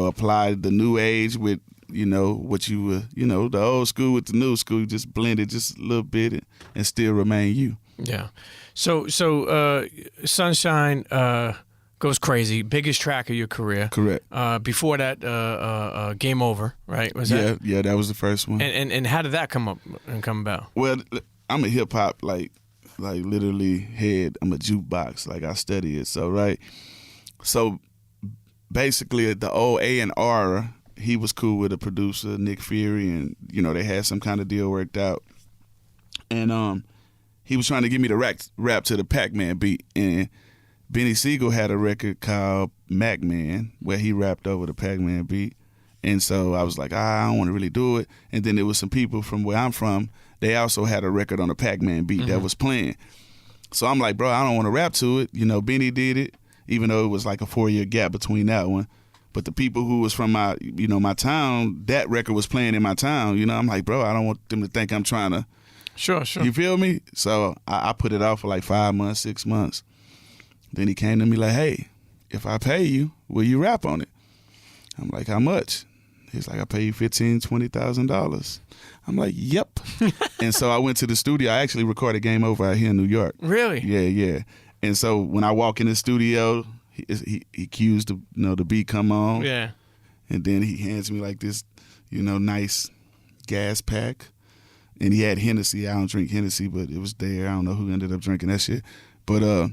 apply the new age with, what you were, the old school with the new school. You just blend it just a little bit and still remain you. Yeah. So Sunshine goes crazy. Biggest track of your career. Correct. Before that, Game Over, right? Was that? Yeah, that was the first one. And how did that come about? Well, I'm a hip hop like literally head. I'm a jukebox. Like I study it. So right. So basically, the old A&R, he was cool with the producer Nick Fury, and they had some kind of deal worked out. And he was trying to get me to rap to the Pac-Man beat, and Benny Siegel had a record called Mac Man where he rapped over the Pac-Man beat. And so I was like, I don't want to really do it. And then there was some people from where I'm from, they also had a record on the Pac-Man beat that was playing. So I'm like, bro, I don't want to rap to it. Benny did it, even though it was like a 4-year gap between that one. But the people who was from my, my town, that record was playing in my town. I'm like, bro, I don't want them to think I'm trying to. Sure. You feel me? So I put it off for like 5 months, 6 months. Then he came to me like, hey, if I pay you, will you rap on it? I'm like, how much? He's like, I pay you $15,000, $20,000. I'm like, yep. And so I went to the studio. I actually recorded Game Over out here in New York. Really? Yeah. And so when I walk in the studio, he cues the beat come on. Yeah. And then he hands me like this, nice gas pack. And he had Hennessy. I don't drink Hennessy, but it was there. I don't know who ended up drinking that shit. But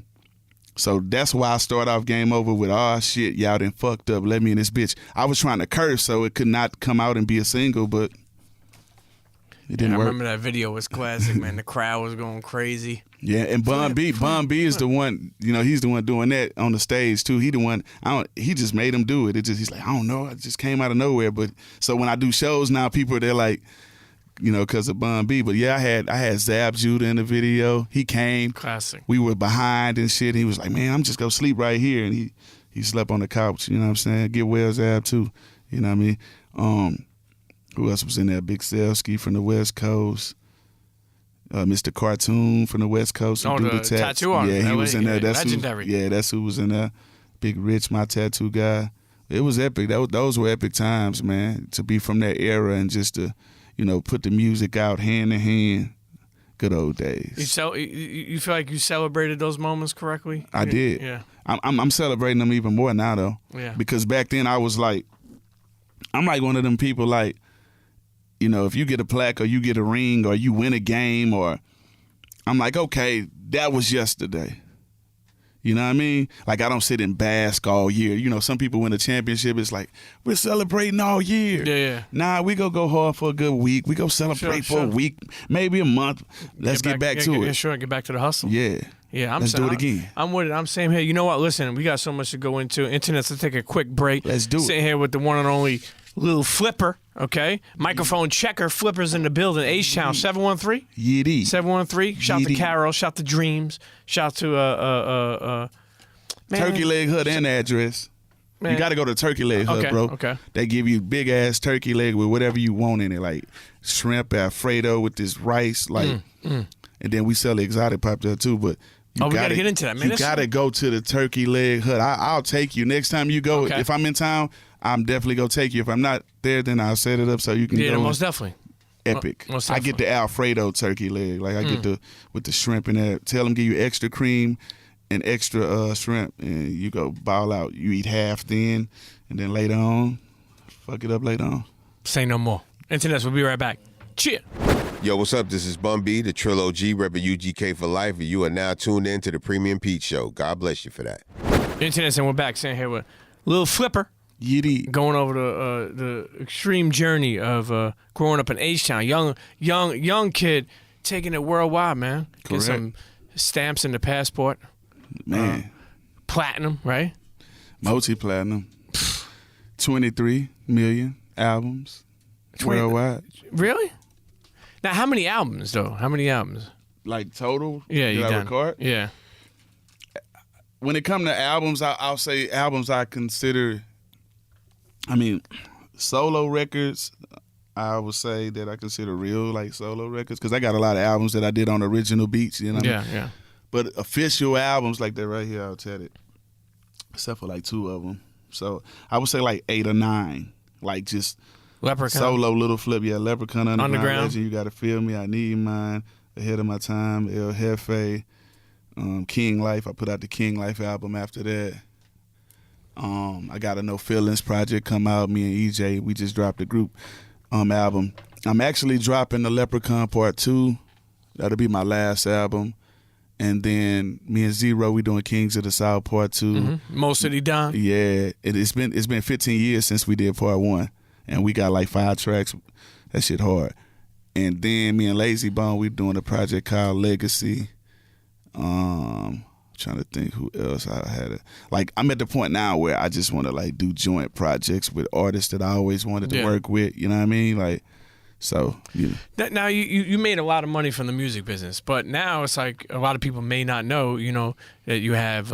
so that's why I started off Game Over with, oh shit, y'all done fucked up. Let me in this bitch. I was trying to curse so it could not come out and be a single, but it didn't work. I remember that video was classic, man. The crowd was going crazy. Yeah, and Bun B is the one, he's the one doing that on the stage too. He the one, he just made him do it. He's like, I don't know, it just came out of nowhere. But so when I do shows now, people, they're like, because of Bun B. But yeah, I had Zab Judah in the video. He came. Classic. We We were behind and shit. He was like, man, I'm just gonna sleep right here. And he slept on the couch, you know what I'm saying? Get well Zab too. You know what I mean? Who else was in there? Big Selski from the West Coast. Mr. Cartoon from the West Coast. Oh, do the tattoo artist. Yeah, he was in there. Yeah, That's legendary. that's who was in there. Big Rich, my tattoo guy. It was epic. Those were epic times, man. To be from that era and just to, put the music out hand in hand. Good old days. You feel like you celebrated those moments correctly? I did. Yeah. I'm celebrating them even more now though. Yeah. Because back then I was like, I'm like one of them people like, if you get a plaque or you get a ring or you win a game, or I'm like, okay, that was yesterday. You know what I mean? Like I don't sit and bask all year. Some people win a championship, it's like, we're celebrating all year. Yeah. Nah, we go hard for a good week. We go celebrate for a week, maybe a month. Let's get back to it. Sure, get back to the hustle. Yeah. Yeah, Let's do it again. I'm with it. I'm same here. You know what? Listen, we got so much to go into. Internet's to take a quick break. Let's do it. Sitting here with the one and only Lil Flipper, okay? Microphone checker, Flipper's in the building. H-Town, 713? Yiddy. 713. Shout to Yeety. Carol. Shout to Dreams. Shout to, man. Turkey leg hut and address. Man. You got to go to Turkey leg hut, Okay, bro. okay. They give you big ass turkey leg with whatever you want in it, like shrimp Alfredo with this rice, like, and then we sell the exotic pop there too. But you we gotta get into that, man. You This- got to go to the Turkey leg hut. I'll take you next time you go. Okay. If I'm in town, I'm definitely gonna take you. If I'm not there, then I'll set it up so you can Yeah, go. most definitely. Epic. Most I get the Alfredo turkey leg. Like I get the with the shrimp in there. Tell them give you extra cream and extra shrimp, and you go ball out. You eat half then, and then later on, fuck it up later on. Say no more. Internets, we'll be right back. Cheer. Yo, what's up? This is Bun B, the Trill OG, repping UGK for life, and you are now tuned in to the Premium Pete Show. God bless you for that. Internets, and we're back. Sitting here with Lil Flipper. Yiddy. Going over the extreme journey of growing up in H-Town, young kid taking it worldwide, man. Get Correct. some stamps in the passport, Man, platinum, right? multi-platinum. 23 million albums worldwide. Really? Now, how many albums though? How many albums? Like total? Yeah, did you I done. record? Yeah. When it comes to albums, I'll say albums I consider, solo records, I would say that I consider real like solo records because I got a lot of albums that I did on original beats, you know what I mean? Yeah. But official albums like that right here, I'll tell it, except for like 2 of them. So I would say like 8 or 9, like just Leprechaun. solo Little Flip. Yeah, Leprechaun, Underground. Legend, You Gotta Feel Me, I Need Mine, Ahead of My Time, El Jefe, King Life. I put out the King Life album after that. I got a No Feelings project come out. Me and EJ, we just dropped a group album. I'm actually dropping the Leprechaun Part 2. That'll be my last album. And then me and Zero, we doing Kings of the South Part 2. Mm-hmm. Mo City Don. Yeah, it's been 15 years since we did Part 1, and we got like 5 tracks. That shit hard. And then me and Lazy Bone, we doing a project called Legacy. Trying to think who else I had. Like I'm at the point now where I just want to like do joint projects with artists that I always wanted to work with. You know what I mean? Like. So now you made a lot of money from the music business, but now it's like a lot of people may not know, that you have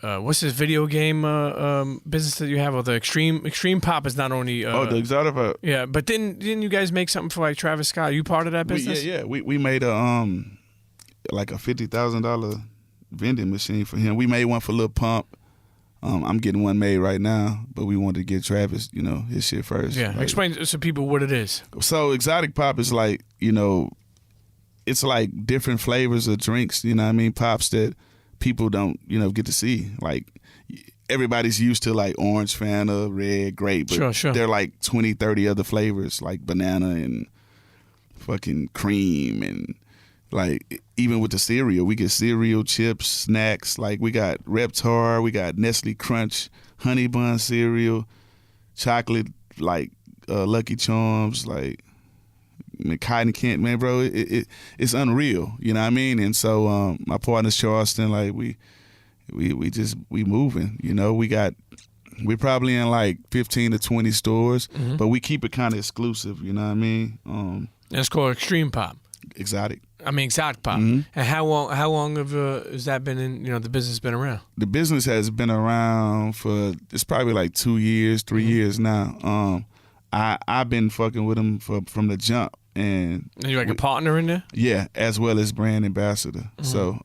what's this video game business that you have? Or the Extreme Pop is not only the Exotic Pop. Yeah, but didn't you guys make something for like Travis Scott? Are you part of that business? We made a like a $50,000 vending machine for him. We made one for Lil Pump. I'm getting one made right now, but we wanted to get Travis, his shit first. Yeah, like, explain to people what it is. So Exotic Pop is like, it's like different flavors of drinks, you know what I mean? Pops that people don't, get to see. Like everybody's used to like orange, Fanta, red, grape, but sure. They're like 20, 30 other flavors, like banana and fucking cream and like even with the cereal, we get cereal, chips, snacks. Like we got Reptar, we got Nestle Crunch, Honey Bun cereal, chocolate like Lucky Charms, like cotton candy, man, bro. It's unreal, you know what I mean? And so my partner's Charleston, like we moving, we're probably in like 15 to 20 stores, but we keep it kind of exclusive, you know what I mean? And it's called Extreme Pop. Exotic Pop. And how long has that been in? The business been around? The business has been around for it's probably like 2 years, 3 years now. I've been fucking with them from the jump, and you're like a partner in there. Yeah, as well as brand ambassador. So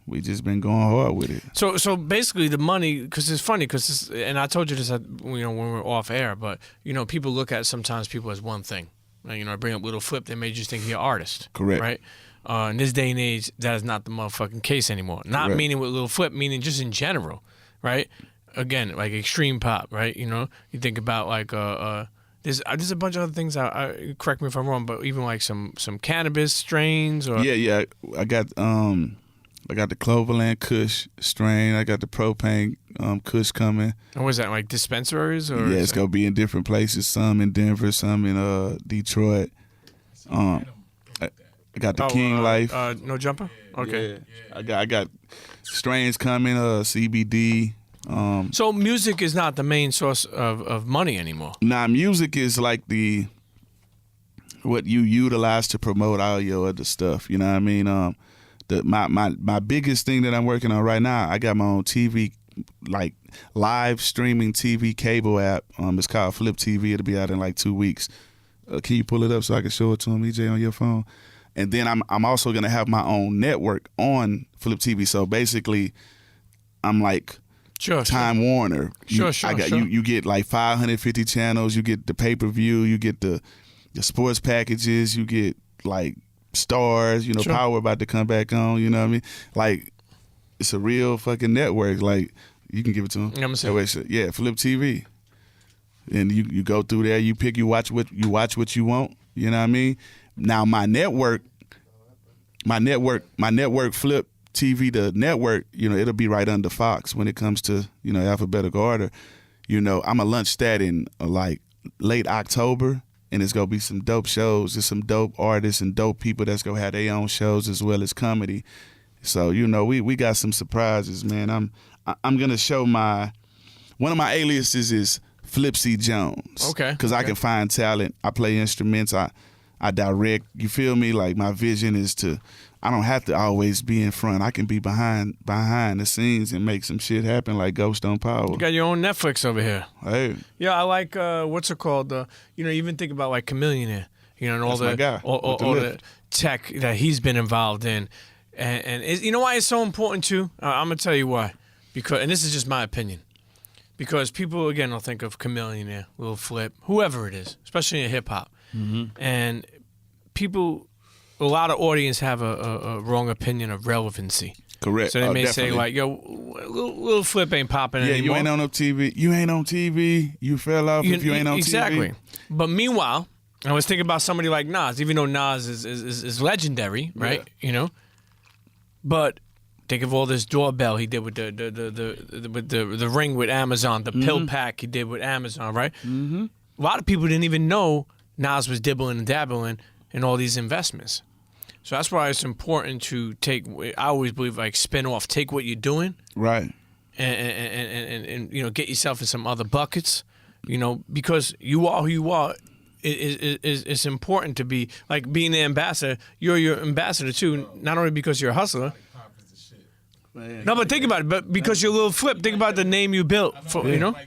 we just been going hard with it. So basically, the money, because it's funny, and I told you this, when we were off air, but people look at sometimes people as one thing. I bring up Little Flip, they may just think you're an artist. Correct. Right? In this day and age, that is not the motherfucking case anymore. Not Correct. Meaning with Little Flip, meaning just in general, right? Again, like Extreme Pop, right? You think about like there's a bunch of other things. I correct me if I'm wrong, but even like some cannabis strains or yeah. I got the Cloverland Kush strain. I got the propane Kush coming. And what is that, like dispensaries? Or yeah, it's going to be in different places. Some in Denver, some in Detroit. I got the King Life. No Jumper? Okay. Yeah. I got strains coming, CBD. So music is not the main source of money anymore? Nah, music is like what you utilize to promote all your other stuff. You know what I mean? My biggest thing that I'm working on right now, I got my own TV, like live streaming TV cable app. It's called Flip TV. It'll be out in like 2 weeks. Can you pull it up so I can show it to him, EJ, on your phone? And then I'm also gonna have my own network on Flip TV. So basically, I'm like Time Warner. Sure. You get like 550 channels. You get the pay-per-view. You get the sports packages. You get like Stars, Power about to come back on, you know what I mean? Like, it's a real fucking network. Like, you can give it to them. Yeah, Flip TV. And you go through there, you watch what you want, you know what I mean? Now my network Flip TV, the network, it'll be right under Fox when it comes to, alphabetical order. I'm gonna launch that in like late October. And it's gonna be some dope shows. There's some dope artists and dope people that's gonna have their own shows as well as comedy. So we got some surprises, man. I'm gonna show one of my aliases is Flipsy Jones. Okay. Because I can find talent. I play instruments. I direct. You feel me? Like my vision is to. I don't have to always be in front. I can be behind the scenes and make some shit happen like Ghost on Power. You got your own Netflix over here. Hey, Yeah, I like what's it called? Even think about like Chameleon, and all That's my guy, all with the the tech that he's been involved in, and you know why it's so important too? I'm gonna tell you why, and this is just my opinion, because people again will think of Chameleon, Lil Flip, whoever it is, especially in hip hop, and people. A lot of audience have a wrong opinion of relevancy. correct. So they may say definitely. like, "Yo, Lil Flip ain't popping Yeah, anymore." you ain't on no TV. You ain't on TV. You fell off if you ain't on exactly. TV. But meanwhile, I was thinking about somebody like Nas, even though Nas is legendary, right? But think of all this doorbell he did with the ring with Amazon, the pill pack he did with Amazon, right? Mm-hmm. A lot of people didn't even know Nas was dibbling and dabbling in all these investments. So that's why it's important to take. I always believe like spin off, take what you're doing, Right. and get yourself in some other buckets, because you are who you are. It's important to be like being the ambassador. You're your ambassador too, not only because you're a hustler. No, but think about it. But because you're a Lil Flip, think about the name you built. Like, but you know how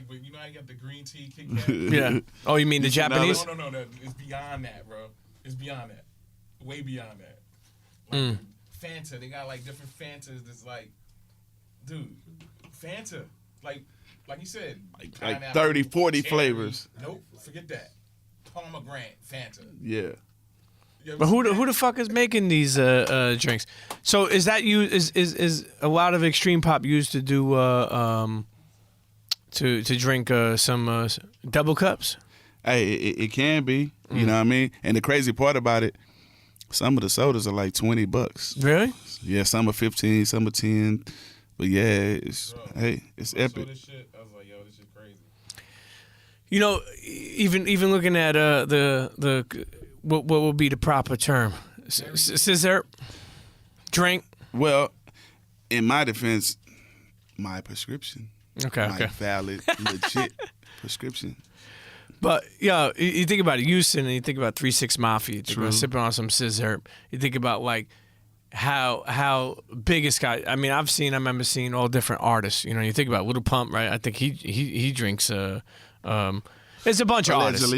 you got the green tea Kit Kat? Yeah. Oh, you mean the Japanese? No. It's beyond that, bro. It's beyond that. Way beyond that. Like Fanta, they got like different Fantas. That's like, dude, Fanta, like you said, Like pineapple, 30, 40 cherry. flavors. Nope, forget that. Pomegranate Fanta. Yeah. You ever But seen who the fuck is making these drinks? So is that you? Is a lot of extreme pop used to do to drink some double cups? Hey, it can be. You know what I mean? And the crazy part about it, some of the sodas are like $20. Really? Yeah, some are 15, some are 10. But yeah, it's it's I saw epic. this shit, I was like, yo, this shit crazy. Even looking at the what would be the proper term? Scissor drink. Well, in my defense, my prescription. Okay. My valid, legit prescription. But yeah, you think about Houston and you think about 3-6 Mafia. You think about sipping on some scissor. You think about like how big it's got. I mean, I remember seeing all different artists. You think about Little Pump, right? I think he drinks. It's a bunch of artists.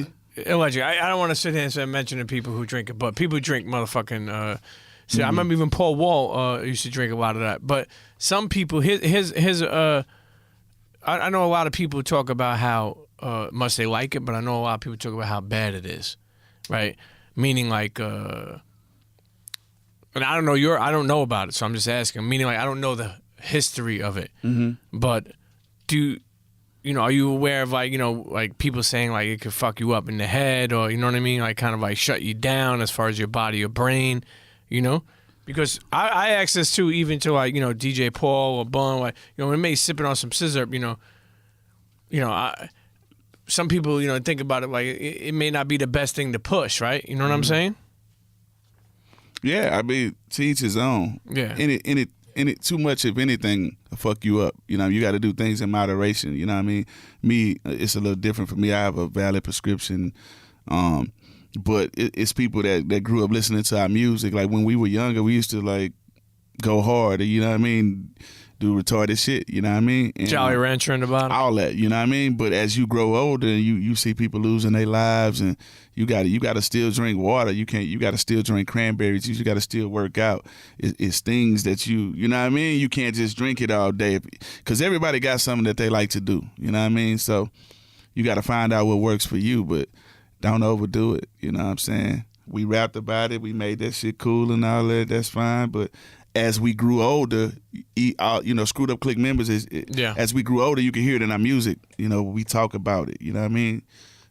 Allegedly. I don't want to sit here and start mentioning people who drink it, but people who drink motherfucking. I remember even Paul Wall used to drink a lot of that. But some people, I know a lot of people talk about how much they like it, but I know a lot of people talk about how bad it is, right? Meaning like, and I don't know about it, so I'm just asking. Meaning like I don't know the history of it, but are you aware of like people saying like it could fuck you up in the head, or you know what I mean, like kind of like shut you down as far as your body or brain, Because I asked this too, even to like DJ Paul or Bun, like when they sipping on some scissor, some people think about it like it may not be the best thing to push, right? You know what I'm saying? Yeah, I mean, to each his own. Yeah. Any too much of anything will fuck you up. You got to do things in moderation. You know what I mean? Me, it's a little different for me. I have a valid prescription. But it's people that grew up listening to our music. Like when we were younger, we used to like go hard. You know what I mean? Do retarded shit. You know what I mean? And Jolly Rancher in the bottom. all that. You know what I mean? But as you grow older, you see people losing their lives, and you got to still drink water. You got to still drink cranberries. You got to still work out. It's things that you know what I mean? You can't just drink it all day, because everybody got something that they like to do. You know what I mean? So you got to find out what works for you, but don't overdo it. You know what I'm saying? We rapped about it. We made that shit cool and all that. That's fine. But as we grew older, Screwed Up Click members, as we grew older, you can hear it in our music. We talk about it. You know what I mean?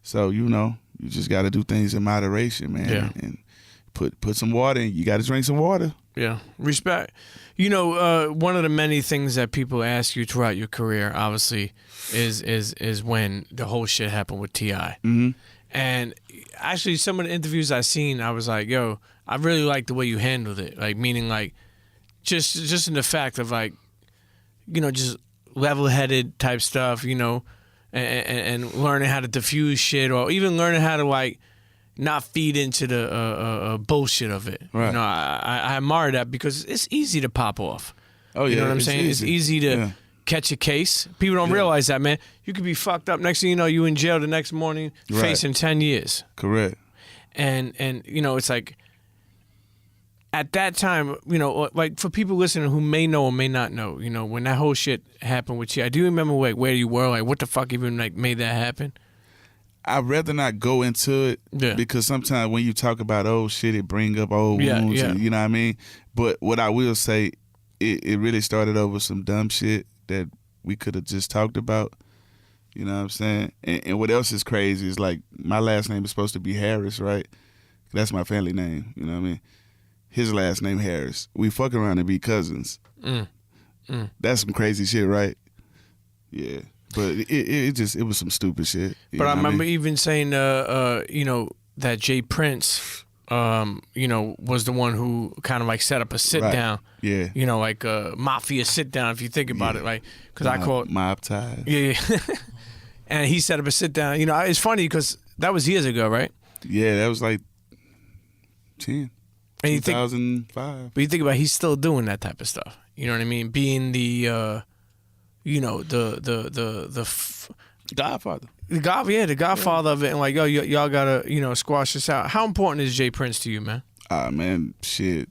So, you just got to do things in moderation, man. Yeah. And put some water in. You got to drink some water. Yeah, respect. One of the many things that people ask you throughout your career, obviously, is when the whole shit happened with T.I. Mm-hmm. And actually, some of the interviews I seen, I was like, yo, I really like the way you handled it. Like, meaning like, just in the fact of like, just level-headed type stuff, and learning how to diffuse shit, or even learning how to like, not feed into the bullshit of it. Right. You know, I admire that because it's easy to pop off. Oh yeah, You know what I'm it's saying? It's easy to catch a case. People don't realize that, man. You could be fucked up. Next thing you know, you in jail the next morning, Right. facing 10 years. Correct. And you know, it's like at that time, you know, like for people listening who may know or may not know, you know, when that whole shit happened with you, I do remember like where you were, like what the fuck even like made that happen. I'd rather not go into it because sometimes when you talk about old shit, it bring up old wounds. And, you know what I mean? But what I will say, it really started over some dumb shit that we could have just talked about. You know what I'm saying? And what else is crazy is like my last name is supposed to be Harris, right? That's my family name. You know what I mean? His last name Harris. We fuck around and be cousins. That's some crazy shit, right? Yeah. But it was some stupid shit. But I remember even saying, you know, that Jay Prince, you know, was the one who kind of like set up a sit down. Yeah. You know, like a mafia sit down. If you think about it, like because I call it mob ties. Yeah. And he set up a sit down. You know, it's funny because that was years ago, right? Yeah, that was like 10. And you 2005. But you think about it, he's still doing that type of stuff. You know what I mean? Being the, you know, the Godfather. the godfather of it, and like, yo, y'all gotta, you know, squash this out. How important is Jay Prince to you, man? Man, shit.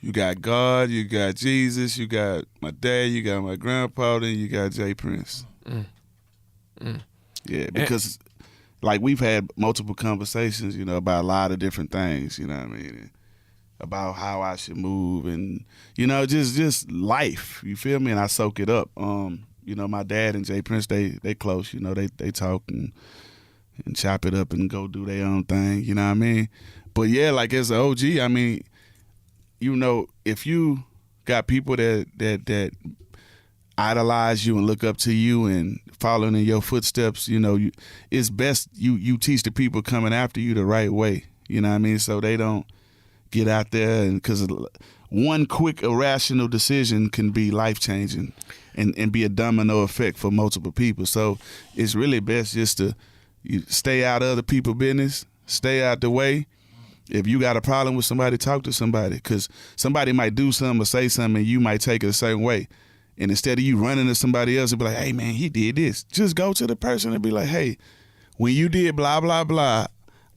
You got God, you got Jesus, you got my dad, you got my grandpa, then you got Jay Prince. Yeah, because like we've had multiple conversations, you know, about a lot of different things, you know what I mean? About how I should move and, you know, just life. You feel me? And I soak it up. You know, my dad and Jay Prince, they close, you know, they talk and chop it up and go do their own thing, you know what I mean? But yeah, like as an OG, I mean, you know, if you got people that idolize you and look up to you and following in your footsteps, you know, it's best you teach the people coming after you the right way, you know what I mean? So they don't get out there, and because one quick irrational decision can be life-changing and be a domino effect for multiple people. So it's really best just to stay out of other people's business, stay out the way. If you got a problem with somebody, talk to somebody, because somebody might do something or say something and you might take it a certain way. And instead of you running to somebody else and be like, hey, man, he did this, just go to the person and be like, hey, when you did blah, blah, blah,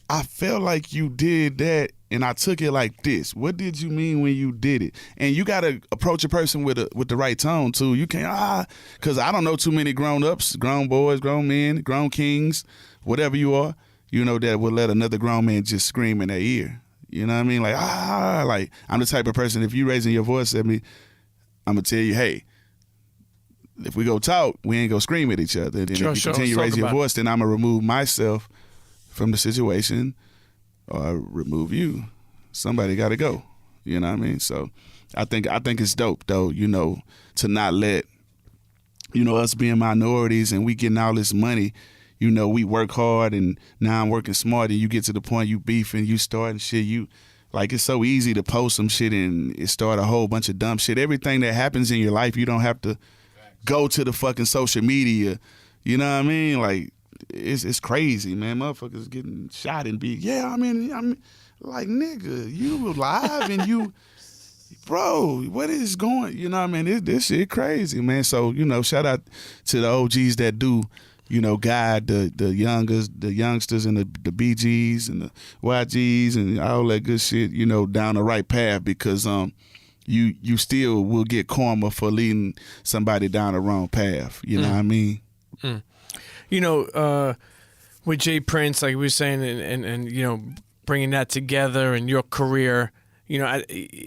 I felt like you did that and I took it like this. What did you mean when you did it? And you got to approach a person with the right tone, too. You can't, because I don't know too many grown-ups, grown boys, grown men, grown kings, whatever you are, you know, that would let another grown man just scream in their ear. You know what I mean? Like, like I'm the type of person, if you raising your voice at me, I'm going to tell you, hey, if we go talk, we ain't going to scream at each other. And then if you continue raising your voice, then I'm going to remove myself from the situation or remove you. Somebody got to go. You know what I mean? So I think it's dope, though, you know, to not let, you know, us being minorities and we getting all this money, you know, we work hard and now I'm working smart and you get to the point you beefing, you starting shit, you like it's so easy to post some shit and it start a whole bunch of dumb shit. Everything that happens in your life, you don't have to go to the fucking social media. You know what I mean? Like it's crazy, man. Motherfuckers getting shot and be I mean like nigga, you alive and you bro, what is going, you know what I mean? This shit crazy, man. So, you know, shout out to the OGs that do, you know, guide the youngsters and the BGs and the YGs and all that good shit, you know, down the right path, because you still will get karma for leading somebody down the wrong path. You know what I mean? You know, with Jay Prince, like we were saying, and you know, bringing that together and your career, you know,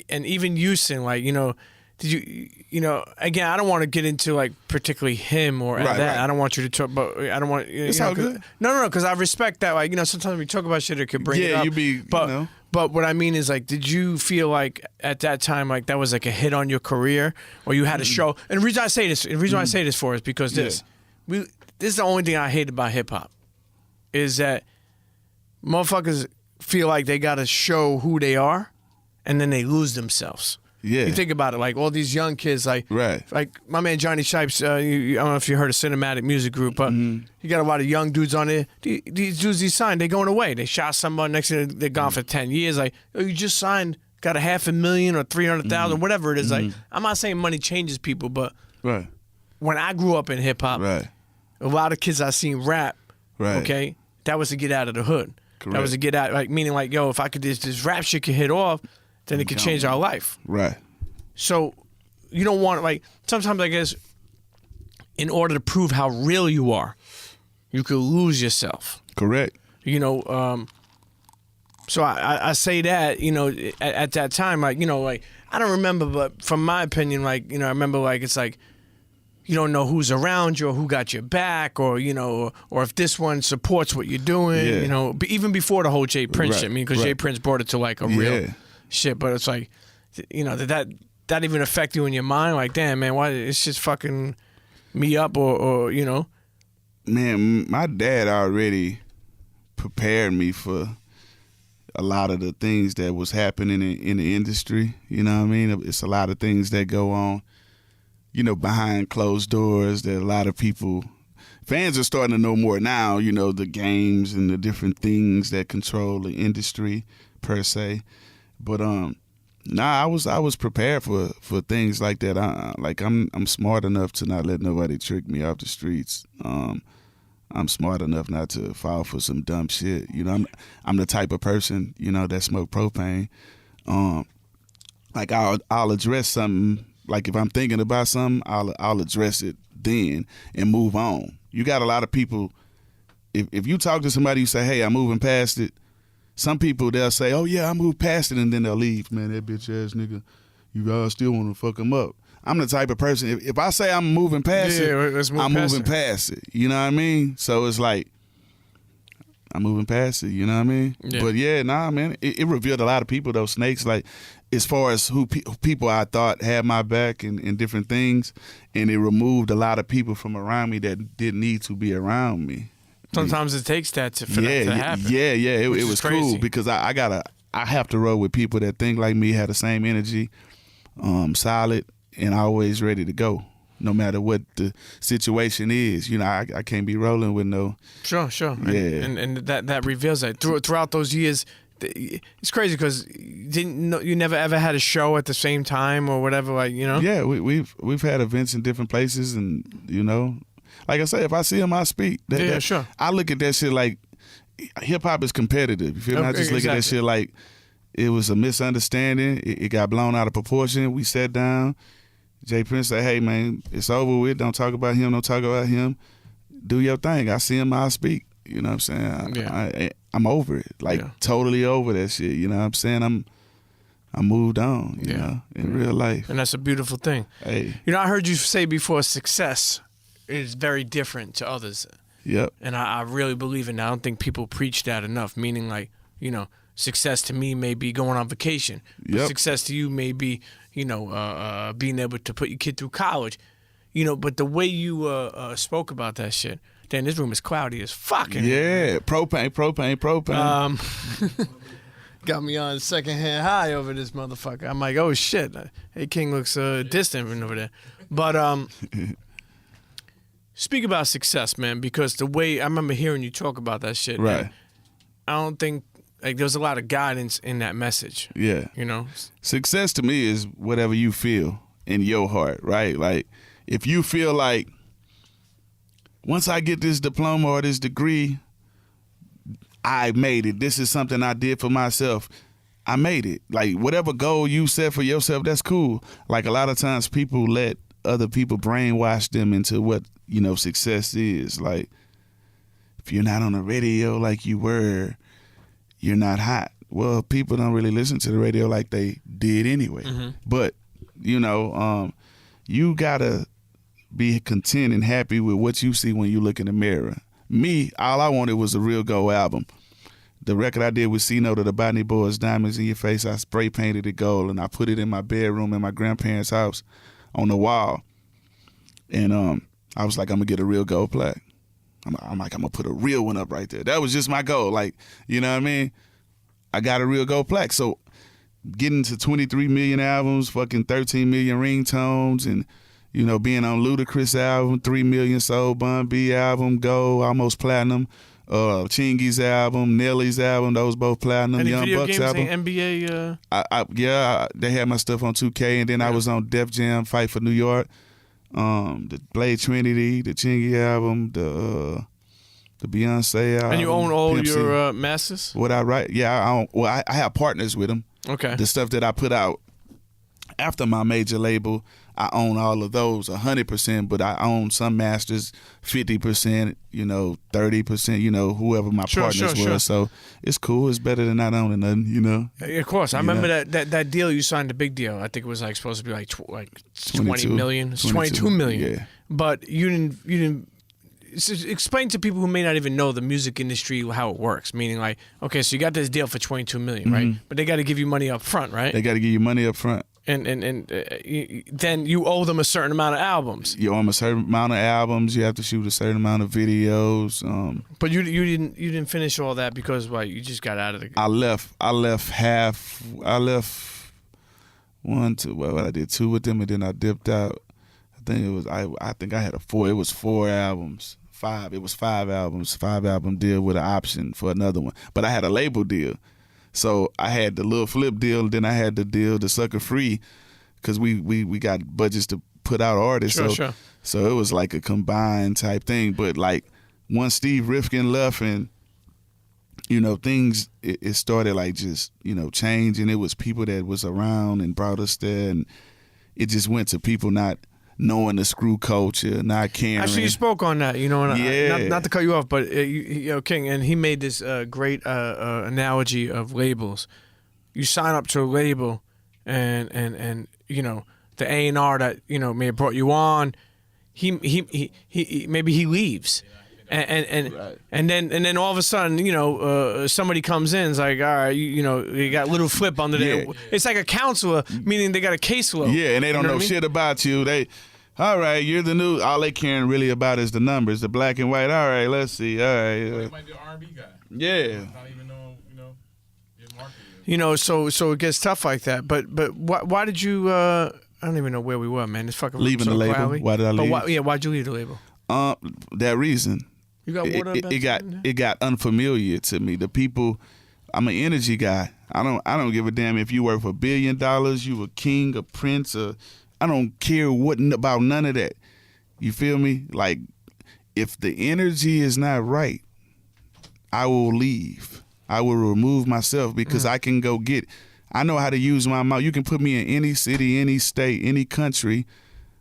and even Houston, like, you know, did you know, again, I don't want to get into like particularly him or that. Right. I don't want you to talk about, I don't want, it's all good. No, because I respect that. Like, you know, sometimes we talk about shit that could bring it up. You know. But what I mean is, like, did you feel like at that time, like, that was like a hit on your career, or you had a show? And the reason I say this, I say this for is because this is the only thing I hate about hip hop, is that motherfuckers feel like they got to show who they are, and then they lose themselves. Yeah. You think about it, like all these young kids, like Right. like my man Johnny Shipes. I don't know if you heard of Cinematic Music Group, but you got a lot of young dudes on there. These dudes he signed, they going away. They shot someone, next thing they're gone for 10 years. Like, oh, you just signed, got $500,000 or 300,000, whatever it is. Like, I'm not saying money changes people, but Right. when I grew up in hip hop, Right. a lot of kids I seen rap. Right. Okay, that was to get out of the hood. That Correct. was to get out, like meaning like, yo, if I could this rap shit could hit off, then it could change our life. Right. So you don't want, like, sometimes I guess in order to prove how real you are, you could lose yourself. Correct. You know, so I say that, you know, at that time, like, you know, like, I don't remember, but from my opinion, like, you know, I remember, like, it's like, you don't know who's around you or who got your back, or, you know, or if this one supports what you're doing, Yeah. you know, even before the whole Jay Prince Right, shit, I mean, because right. Jay Prince brought it to, like, a real Yeah. shit, but it's like, you know, that even affect you in your mind? Like, damn, man, why it's just fucking me up, or you know? Man, my dad already prepared me for a lot of the things that was happening in the industry. You know what I mean? It's a lot of things that go on, you know, behind closed doors that a lot of people, fans are starting to know more now, you know, the games and the different things that control the industry per se. But nah, I was prepared for things like that. I'm smart enough to not let nobody trick me off the streets. I'm smart enough not to fall for some dumb shit. You know, I'm the type of person, you know, that smoke propane. Like I'll address something. Like if I'm thinking about something, I'll address it then and move on. You got a lot of people. If you talk to somebody, you say, "Hey, I'm moving past it." Some people, they'll say, "Oh yeah, I moved past it," and then they'll leave. Man, that bitch ass nigga, you all still want to fuck him up. I'm the type of person, if I say I'm moving past let's move I'm past moving it. past it. You know what I mean? So it's like, I'm moving past it, you know what I mean? Yeah. But yeah, nah, man, it revealed a lot of people, those snakes, like as far as who people I thought had my back and different things, and it removed a lot of people from around me that didn't need to be around me. Sometimes it takes that for that to happen. Yeah, it which is was crazy. cool because I have to roll with people that think like me, have the same energy, solid, and always ready to go, no matter what the situation is. You know, I can't be rolling with no. Sure. Yeah. And that reveals that throughout those years. It's crazy because you never ever had a show at the same time or whatever, like, you know. Yeah, we've had events in different places, and you know, like I say, if I see him, I speak. Sure. I look at that shit like hip hop is competitive. You feel me? I just look at that Exactly. shit like it was a misunderstanding. It got blown out of proportion. We sat down. Jay Prince said, "Hey man, it's over with. Don't talk about him. Don't talk about him. Do your thing. I see him, I'll speak." You know what I'm saying? I'm over it. Like totally over that shit. You know what I'm saying? I moved on, you know, in real life. And that's a beautiful thing. Hey. You know, I heard you say before, success is very different to others. Yep. And I really believe in that. I don't think people preach that enough, meaning like, you know, success to me may be going on vacation. But Yep. success to you may be, you know, being able to put your kid through college. You know, but the way you spoke about that shit, damn, this room is cloudy as fuck. Yeah, propane. Got me on secondhand high over this motherfucker. I'm like, oh shit. Hey, King looks distant from over there. But speak about success, man, because the way I remember hearing you talk about that shit, Right. man, I don't think like there's a lot of guidance in that message. Yeah. You know? Success to me is whatever you feel in your heart, right? Like if you feel like once I get this diploma or this degree, I made it. This is something I did for myself. I made it. Like whatever goal you set for yourself, that's cool. Like a lot of times people let other people brainwash them into what, you know, success is. Like if you're not on the radio like you were, you're not hot. Well, people don't really listen to the radio like they did anyway. But, you know, you gotta be content and happy with what you see when you look in the mirror. Me, all I wanted was a Real Gold album. The record I did with C-Note of the Botany Boys, Diamonds in Your Face, I spray painted it gold and I put it in my bedroom in my grandparents' house on the wall. And I was like, I'm gonna get a Real Gold plaque. I'm gonna put a real one up right there. That was just my goal. Like, you know what I mean? I got a Real Gold plaque. So getting to 23 million albums, fucking 13 million ringtones, and you know, being on Ludacris album, 3 million sold, Bun B album, gold, almost platinum. Chingy's album, Nelly's album, those both platinum. Any Young video Buck's games, album. any NBA? They had my stuff on 2K, and then I was on Def Jam, Fight for New York, the Blade Trinity, the Chingy album, the Beyonce album. And you own all Pimp C. your masters? What I write? Yeah, I own. Well, I have partners with them. Okay. The stuff that I put out after my major label, I own all of those 100%, but I own some masters 50%, you know, 30%, you know, whoever my partners were. So it's cool. It's better than not owning nothing, you know. Of course. I remember that deal you signed, the big deal. I think it was like supposed to be like 20 million. It's 22 million. Yeah. But you didn't explain to people who may not even know the music industry how it works. Meaning like, okay, so you got this deal for 22 million, right? But they got to give you money up front, right? They got to give you money up front. And then you owe them a certain amount of albums. You owe them a certain amount of albums. You have to shoot a certain amount of videos. But you didn't finish all that because what? You just got out of the. I left one, two. Well, I did 2 with them, and then I dipped out. I think it was I think I had It was 4 albums. 5. It was 5 albums. 5-album deal with an option for another one. But I had a label deal. So I had the Lil Flip deal, then I had the deal, the Sucker Free, because we got budgets to put out artists. Sure. So it was like a combined type thing. But like once Steve Rifkind left and, you know, things, it started like just, you know, changing. It was people that was around and brought us there, and it just went to people not knowing the screw culture, not caring. Actually, you spoke on that, you know, and Yeah. not to cut you off, but you know, King, and he made this great analogy of labels. You sign up to a label, and you know the A&R that you know may have brought you on. He maybe he leaves. And then all of a sudden, you know, somebody comes in. It's like, all right, you know, you got Little Flip under there. Yeah. It's like a counselor, meaning they got a caseload. Yeah, and they don't You know what I mean? shit about you. All right, you're the new. All they caring really about is the numbers, the black and white. All right, let's see. All right. You might be an R&B guy. Yeah. Not even know, you know, your market is. You know, so it gets tough like that. But why did you? I don't even know where we were, man. It's fucking Leaving so the label. cloudy. Why did I leave? But why'd you leave the label? That reason. You got water. It got unfamiliar to me. The people. I'm an energy guy. I don't give a damn if you worth $1 billion, you a king, a prince, I don't care about none of that. You feel me? Like, if the energy is not right, I will leave. I will remove myself because I can go get. I know how to use my mouth. You can put me in any city, any state, any country.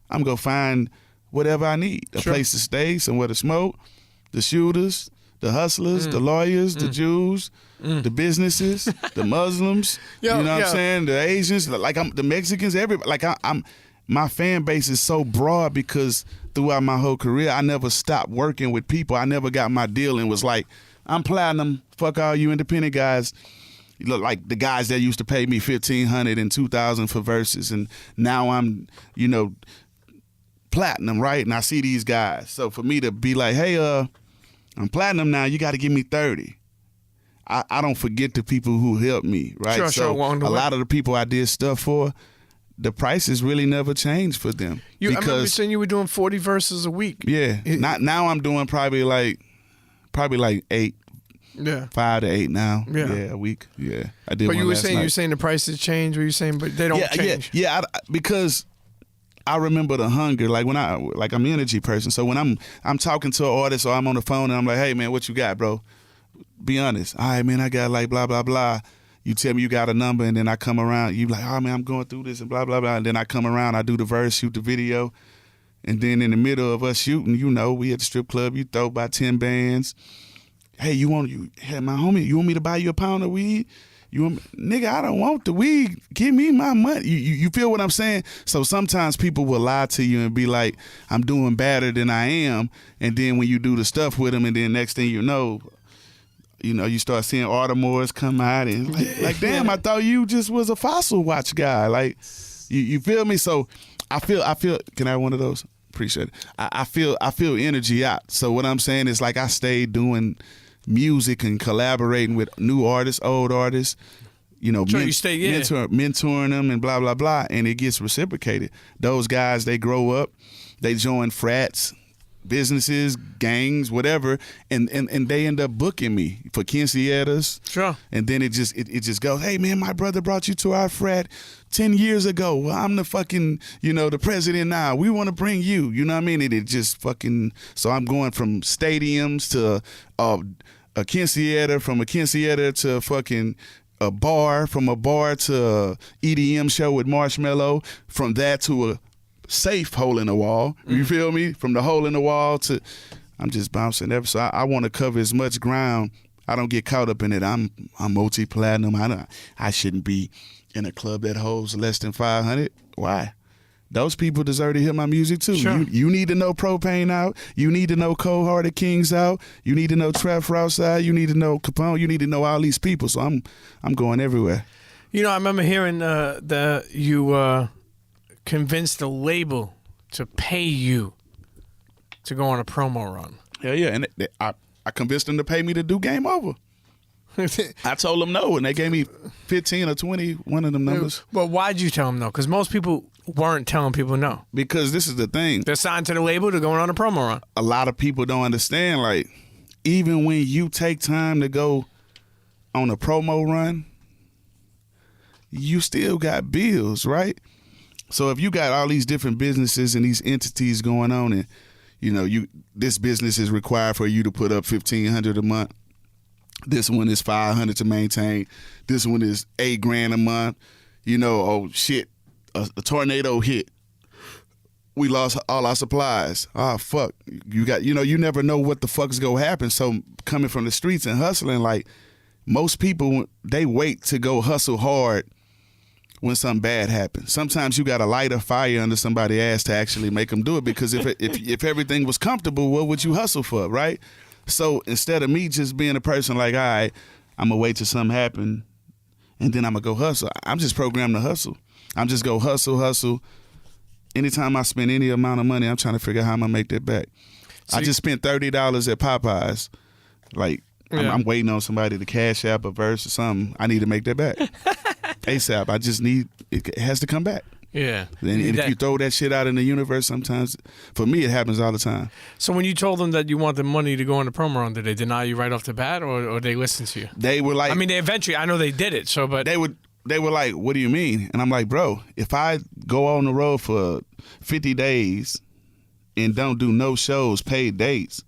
I'm gonna find whatever I need. A place to stay, somewhere to smoke, the shooters, the hustlers, the lawyers, the Jews, the businesses, the Muslims. You know what I'm saying? The Asians, the Mexicans, everybody. My fan base is so broad because throughout my whole career, I never stopped working with people. I never got my deal and was like, I'm platinum. Fuck all you independent guys. You look like the guys that used to pay me $1,500 and $2,000 for verses, and now I'm, you know, platinum, right? And I see these guys. So for me to be like, hey, I'm platinum now, you got to give me 30. I don't forget the people who helped me, right? Sure, a lot of the people I did stuff for, the prices really never changed for them. I remember saying you were doing 40 verses a week. Yeah. Now I'm doing probably like 8. Yeah. 5 to 8 now. Yeah. A week. Yeah. I did. But one you were last saying night. the prices change. Were you saying, but they don't change? Yeah. Because I remember the hunger. Like when I'm an energy person. So when I'm talking to an artist or I'm on the phone and I'm like, hey man, what you got, bro? Be honest. All right, man, I got like blah blah blah. You tell me you got a number, and then I come around. You like, oh man, I'm going through this and blah blah blah. And then I come around, I do the verse, shoot the video, and then in the middle of us shooting, you know, we at the strip club. You throw about 10 bands. Hey, hey, my homie, you want me to buy you a pound of weed? Nigga, I don't want the weed. Give me my money. You feel what I'm saying? So sometimes people will lie to you and be like, I'm doing better than I am. And then when you do the stuff with them, and then next thing you know, you start seeing Audemars come out and like damn, I thought you just was a Fossil watch guy. Like, you feel me? So I feel. Can I have one of those? Appreciate it. I feel energy out. So what I'm saying is like I stayed doing music and collaborating with new artists, old artists, you know, Sure, you stay, yeah. mentoring them and blah, blah, blah, and it gets reciprocated. Those guys, they grow up, they join frats, businesses, gangs, whatever, and they end up booking me for quinceañeras. Sure. And then it just goes, hey, man, my brother brought you to our frat 10 years ago. Well, I'm the fucking, you know, the president now. We want to bring you. You know what I mean? And it just fucking, so I'm going from stadiums to a quinceañera, from a quinceañera to fucking a bar, from a bar to a EDM show with Marshmello, from that to a safe hole in the wall. You feel me? From the hole in the wall to, I'm just bouncing ever. So I want to cover as much ground. I don't get caught up in it. I'm multi-platinum. I shouldn't be in a club that holds less than 500. Why? Those people deserve to hear my music too. Sure. You need to know Propane out. You need to know Cold Hearted Kings out. You need to know Trap Rouse out. You need to know Capone. You need to know all these people. So I'm going everywhere. You know, I remember hearing that you convinced the label to pay you to go on a promo run. Hell yeah, and I convinced them to pay me to do Game Over. I told them no, and they gave me 15 or 20, one of them numbers. But why'd you tell them no? Because most people weren't telling people no. Because this is the thing. They're signed to the label, they're going on a promo run. A lot of people don't understand, like, even when you take time to go on a promo run, you still got bills, right? So if you got all these different businesses and these entities going on, and you know, this business is required for you to put up $1,500 a month. This one is $500 to maintain. This one is $8,000 a month. You know, oh shit, a tornado hit. We lost all our supplies. Oh fuck, you never know what the fuck's gonna happen. So coming from the streets and hustling, like most people, they wait to go hustle hard when something bad happens. Sometimes you got to light a fire under somebody's ass to actually make them do it, because if everything was comfortable, what would you hustle for, right? So instead of me just being a person like, all right, I'm going to wait till something happen and then I'm going to go hustle, I'm just programmed to hustle. I'm just go hustle. Anytime I spend any amount of money, I'm trying to figure out how I'm going to make that back. I just spent $30 at Popeyes. Like, Yeah. I'm waiting on somebody to cash app a verse or something. I need to make that back. ASAP. I just need, it has to come back. Yeah. And if you throw that shit out in the universe, sometimes, for me, it happens all the time. So when you told them that you want the money to go on the promo run, did they deny you right off the bat, or they listened to you? They were like, I mean, they eventually, I know they did it, so, but. They were like, what do you mean? And I'm like, bro, if I go on the road for 50 days and don't do no shows, paid dates,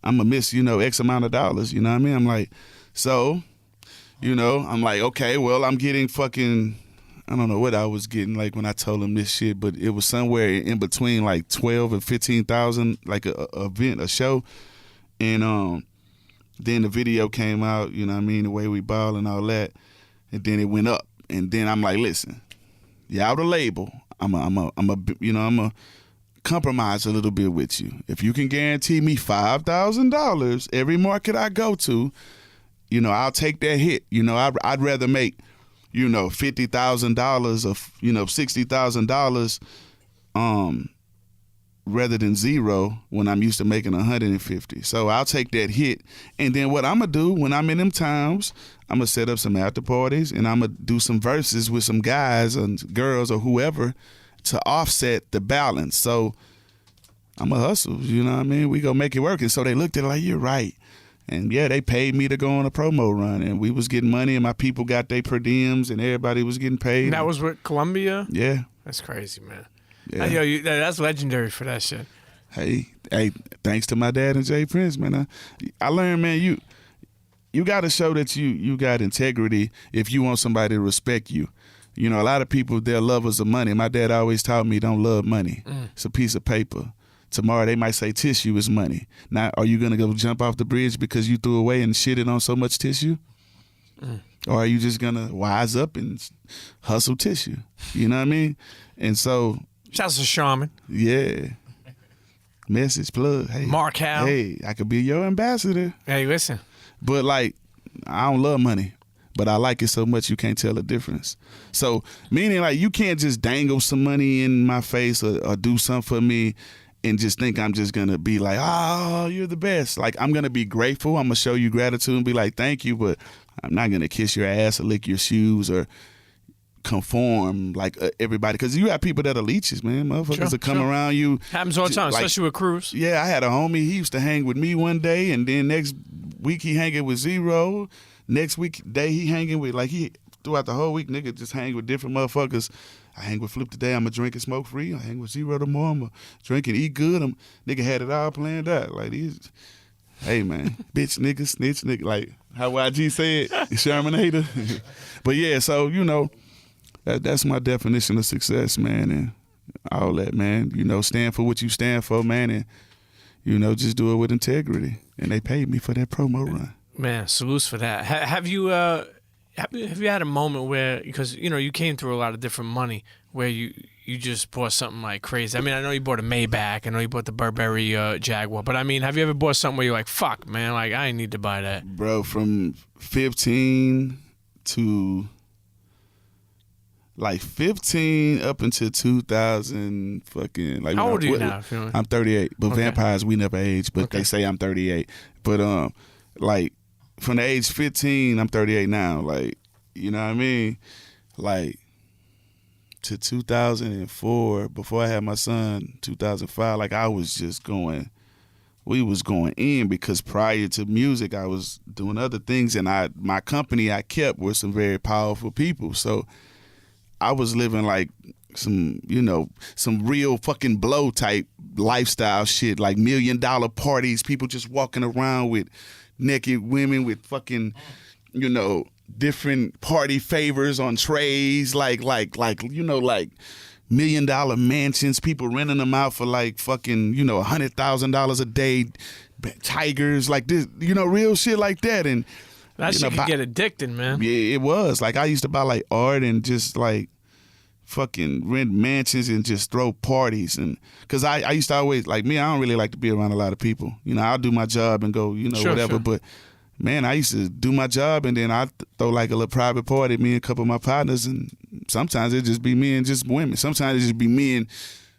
I'm going to miss, X amount of dollars. You know what I mean? I'm like, so, I'm like, okay, well, I'm getting fucking, I don't know what I was getting like when I told them this shit, but it was somewhere in between like 12 and 15,000, like a event, a show. And then the video came out, you know what I mean, the way we ball and all that. And then it went up. And then I'm like, listen, y'all the label. I'm a compromise a little bit with you. If you can guarantee me $5,000 every market I go to, I'll take that hit. I'd rather make, $50,000 or, $60,000 rather than zero when I'm used to making $150. So I'll take that hit. And then what I'm going to do when I'm in them towns, I'm going to set up some after parties and I'm going to do some verses with some guys and girls or whoever to offset the balance. So I'm a hustle, you know what I mean? We go make it work. And so they looked at it like, you're right. And yeah, they paid me to go on a promo run and we was getting money and my people got their per diems and everybody was getting paid. And that was with Columbia? Yeah. That's crazy, man. Yeah. That's legendary for that shit. Hey, thanks to my dad and Jay Prince, man. I learned, man, you got to show that you got integrity if you want somebody to respect you. A lot of people, they're lovers of money. My dad always taught me don't love money. It's a piece of paper. Tomorrow they might say tissue is money. Now, are you going to go jump off the bridge because you threw away and shitted on so much tissue? Or are you just going to wise up and hustle tissue? You know what I mean? And so... Shouts to Shaman. Yeah. Message plug. Hey, Mark Howe. Hey, I could be your ambassador. Hey, listen. But like, I don't love money, but I like it so much you can't tell the difference. So meaning like you can't just dangle some money in my face or do something for me and just think I'm just gonna be like, oh, you're the best. Like I'm gonna be grateful. I'm gonna show you gratitude and be like, thank you, but I'm not gonna kiss your ass or lick your shoes or conform like everybody, because you have people that are leeches, man. Motherfuckers that come around you. Happens all the time, like, especially with crews. Yeah, I had a homie. He used to hang with me one day, and then next week he hanging with Zero. Next week day he hanging with he throughout the whole week, nigga just hang with different motherfuckers. I hang with Flip today, I'ma drink and smoke free. I hang with Zero tomorrow, I'ma drink and eat good. Nigga had it all planned out. Like these, hey man, bitch nigga, snitch nigga, like how YG said, Shermanator. But yeah, so that's my definition of success, man, and all that, man. Stand for what you stand for, man, and just do it with integrity. And they paid me for that promo run. Man, salutes for that. Have you had a moment where, because you came through a lot of different money, where you just bought something like crazy? I mean, I know you bought a Maybach, I know you bought the Burberry Jaguar, but I mean, have you ever bought something where you're like, fuck, man, like I didn't need to buy that? Bro, from 15 to 15 up until 2000 fucking How old are you now? I'm 38, but Okay. vampires, we never age, but they say I'm 38. But from the age 15, I'm 38 now. Like, you know what I mean? Like to 2004, before I had my son, 2005, like I was just we was going in, because prior to music, I was doing other things, and my company I kept were some very powerful people. So I was living like some real fucking blow type lifestyle shit, like $1 million parties, people just walking around with naked women with fucking, different party favors on trays, like $1 million mansions, people renting them out for like fucking, $100,000 a day, tigers, like this, real shit like that. And that shit could get addicted, man. yeah, it was. Like I used to buy like art and just like fucking rent mansions and just throw parties. And because I used to always, like me, I don't really like to be around a lot of people. I'll do my job and go, whatever. Sure. But man, I used to do my job and then I'd throw like a little private party, me and a couple of my partners, and sometimes it'd just be me and just women. Sometimes it'd just be me and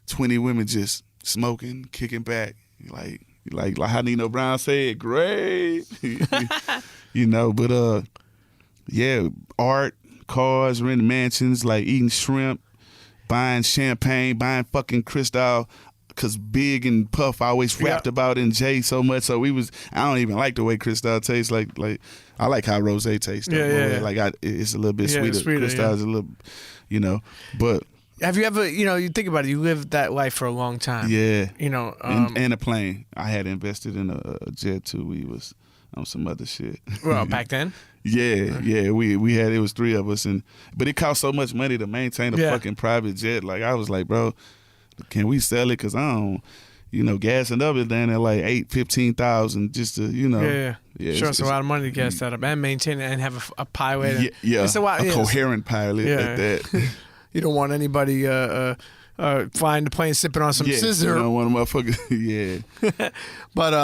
20 women just smoking, kicking back. Like how Nino Brown said, great. But yeah, art, cars, renting mansions, like eating shrimp, buying champagne, buying fucking Cristal, cause Big and Puff always rapped about it, and Jay so much. So I don't even like the way Cristal tastes. Like I like how rose tastes. Yeah. Like it's a little bit Yeah, sweeter. sweeter, Cristal's a little, but. Have you ever, you think about it, you lived that life for a long time. Yeah. And a plane. I had invested in a jet too. We was on some other shit. well, back then? Yeah. We had, it was 3 of us, but it cost so much money to maintain a fucking private jet. Like I was like, bro, can we sell it? Cause I don't, gassing up it down at like $15,000 just to, Yeah. Sure, it's a it's lot of money to gas that up and maintain it and have a pilot. Yeah, It's a lot, coherent pilot like that. You don't want anybody flying the plane sipping on some scissor. You don't want a motherfucker. Yeah. But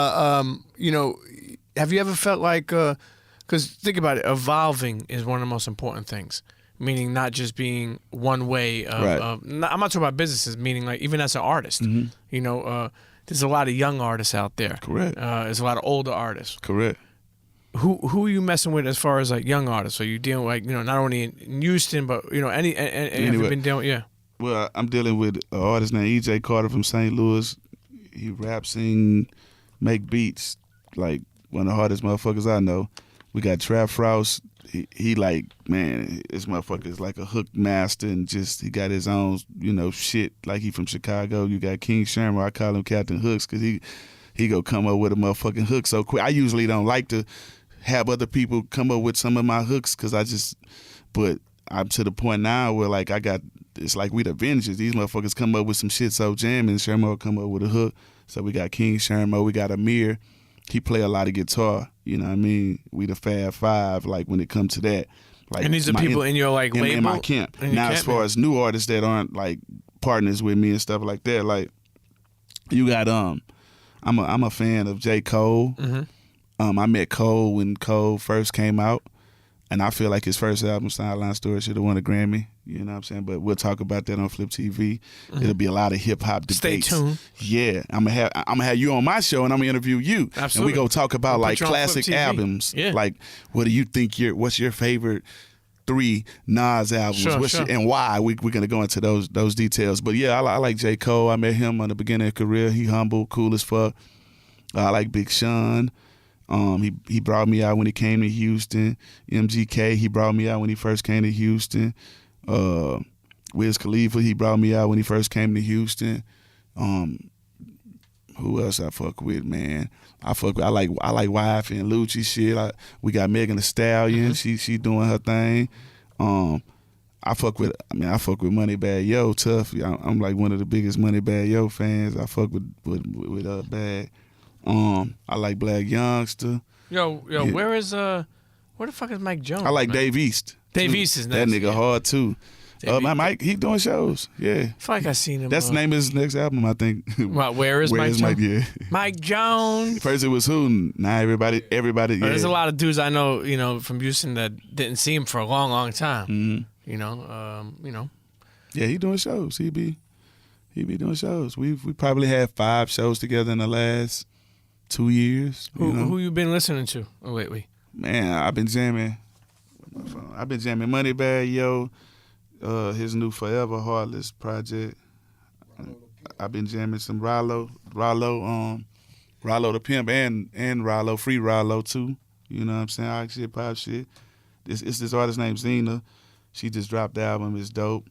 have you ever felt like? Because think about it, evolving is one of the most important things. Meaning not just being one way. Right. I'm not talking about businesses. Meaning like even as an artist, there's a lot of young artists out there. Correct. There's a lot of older artists. Correct. Who are you messing with as far as like young artists? Are you dealing with not only in Houston but have you been dealing? Yeah. Well, I'm dealing with an artist named E.J. Carter from St. Louis. He raps, sing, make beats. Like one of the hardest motherfuckers I know. We got Trap Frost. He like, man, this motherfucker is like a hook master, and just he got his own shit. Like he from Chicago. You got King Sherman. I call him Captain Hooks because he go come up with a motherfucking hook so quick. I usually don't like to have other people come up with some of my hooks because but I'm to the point now where like it's like we the Avengers. These motherfuckers come up with some shit so jamming, and Sherman will come up with a hook. So we got King Sherman, we got Amir. He play a lot of guitar, you know what I mean? We the Fab Five, like when it comes to that. Like, and these are people in your like label? In my camp. Now as far as new artists that aren't like partners with me and stuff like that, like you got I'm a fan of J. Cole. Mm-hmm. I met Cole when Cole first came out. And I feel like his first album, Sideline Story, should have won a Grammy. You know what I'm saying? But we'll talk about that on Flip TV. It'll be a lot of hip hop debates. Stay tuned. Yeah, I'm gonna have you on my show, and I'm gonna interview you. Absolutely. And we gonna talk about We'll like put you on Flip classic TV. albums. Yeah. Like, what do you think? What's your favorite 3 Nas albums? Sure. And why? We're gonna go into those details. But yeah, I like J. Cole. I met him on the beginning of his career. He humble, cool as fuck. I like Big Sean. He brought me out when he came to Houston. MGK, he brought me out when he first came to Houston. Wiz Khalifa, he brought me out when he first came to Houston. Who else I fuck with, man? I like YF and Lucci shit. We got Megan Thee Stallion. She doing her thing. I fuck with Moneybagg Yo tough. I'm like one of the biggest Moneybagg Yo fans. I fuck with Bag. I like Black Youngster. Yo, Yeah. where the fuck is Mike Jones? I like man? Dave East. Dave too. East is That nice, nigga yeah. hard too. My Mike, he doing shows. Yeah. I feel like I seen him. That's the name of his next album, I think. What, where is Mike Jones? Yeah. Mike Jones. First it was who? Now everybody. Yeah. There's a lot of dudes I know, from Houston that didn't see him for a long, long time. Mm-hmm. Yeah, he doing shows. He be doing shows. We probably had 5 shows together in the last 2 years. Who you been listening to? Oh wait. Man, I've been jamming Moneybagg Yo, his new Forever Heartless project. I've been jamming some Rollo the Pimp and Rollo, Free Rollo too. You know what I'm saying? All shit, pop shit. It's this artist named Zena. She just dropped the album. It's dope.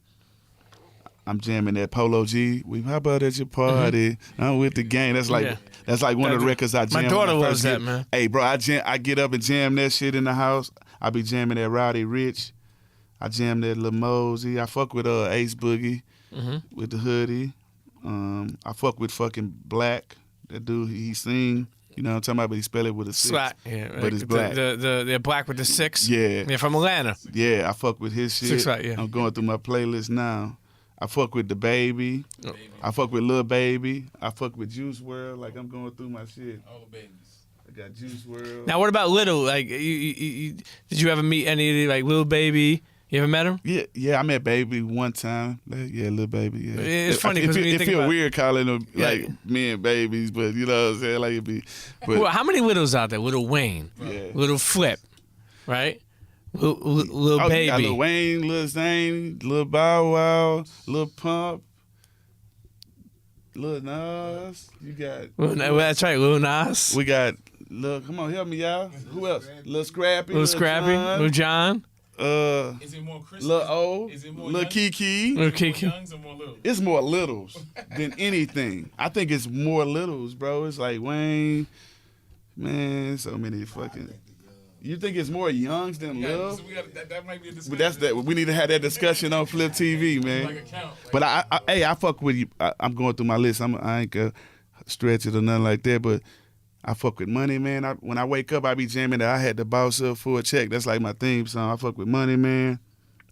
I'm jamming that Polo G. How about at your party? I'm with the gang. That's like one of the records I jam. My daughter when I loves first that, get- man. Hey, bro, I get up and jam that shit in the house. I be jamming that Rowdy Rich. I jam that Lil Mosey. I fuck with Ace Boogie with the hoodie. I fuck with fucking Black. That dude, he sing. You know what I'm talking about? But he spell it with a 6. Slack, yeah, But it's Black. The Black with the 6. Yeah. Yeah, from Atlanta. Yeah, I fuck with his shit. 6 right, yeah. I'm going through my playlist now. I fuck with the Baby. I fuck with Lil Baby. I fuck with Juice WRLD. Like, I'm going through my shit. All the babies. I got Juice WRLD. Now, what about Little? Like, did you ever meet any like Lil Baby? You ever met him? Yeah, I met Baby one time. Yeah, Lil Baby. Yeah, It's funny 'cause when you it think feel about- weird calling them Yeah. like men babies, but you know what I'm saying? Like it be. But Well, how many Littles out there? Little Wayne, Yeah. Little Flip, right? Lil you got Baby. Lil Wayne, Lil Zane, Lil Bow Wow, Lil Pump, Lil Nas. You got. That's right, Lil Nas. We got. Look, come on, help me, y'all. Who else? Lil Scrappy. Lil Scrappy. John, Lil John. Is it more Christmas? Lil O. Is it more Lil young? Kiki. Lil More Kiki. youngs or more little? It's more littles than anything. I think it's more littles, bro. It's like Wayne, man, so many fucking. You think it's more youngs than Yeah, Lil? so we got, that might be a discussion. But that's that. We need to have that discussion on Flip TV, man. Like a count. Like, But I fuck with you. I'm going through my list. I ain't gonna stretch it or nothing like that. But I fuck with Money, man. When I wake up, I be jamming that I had to boss up for a check. That's like my theme song. I fuck with Money, man.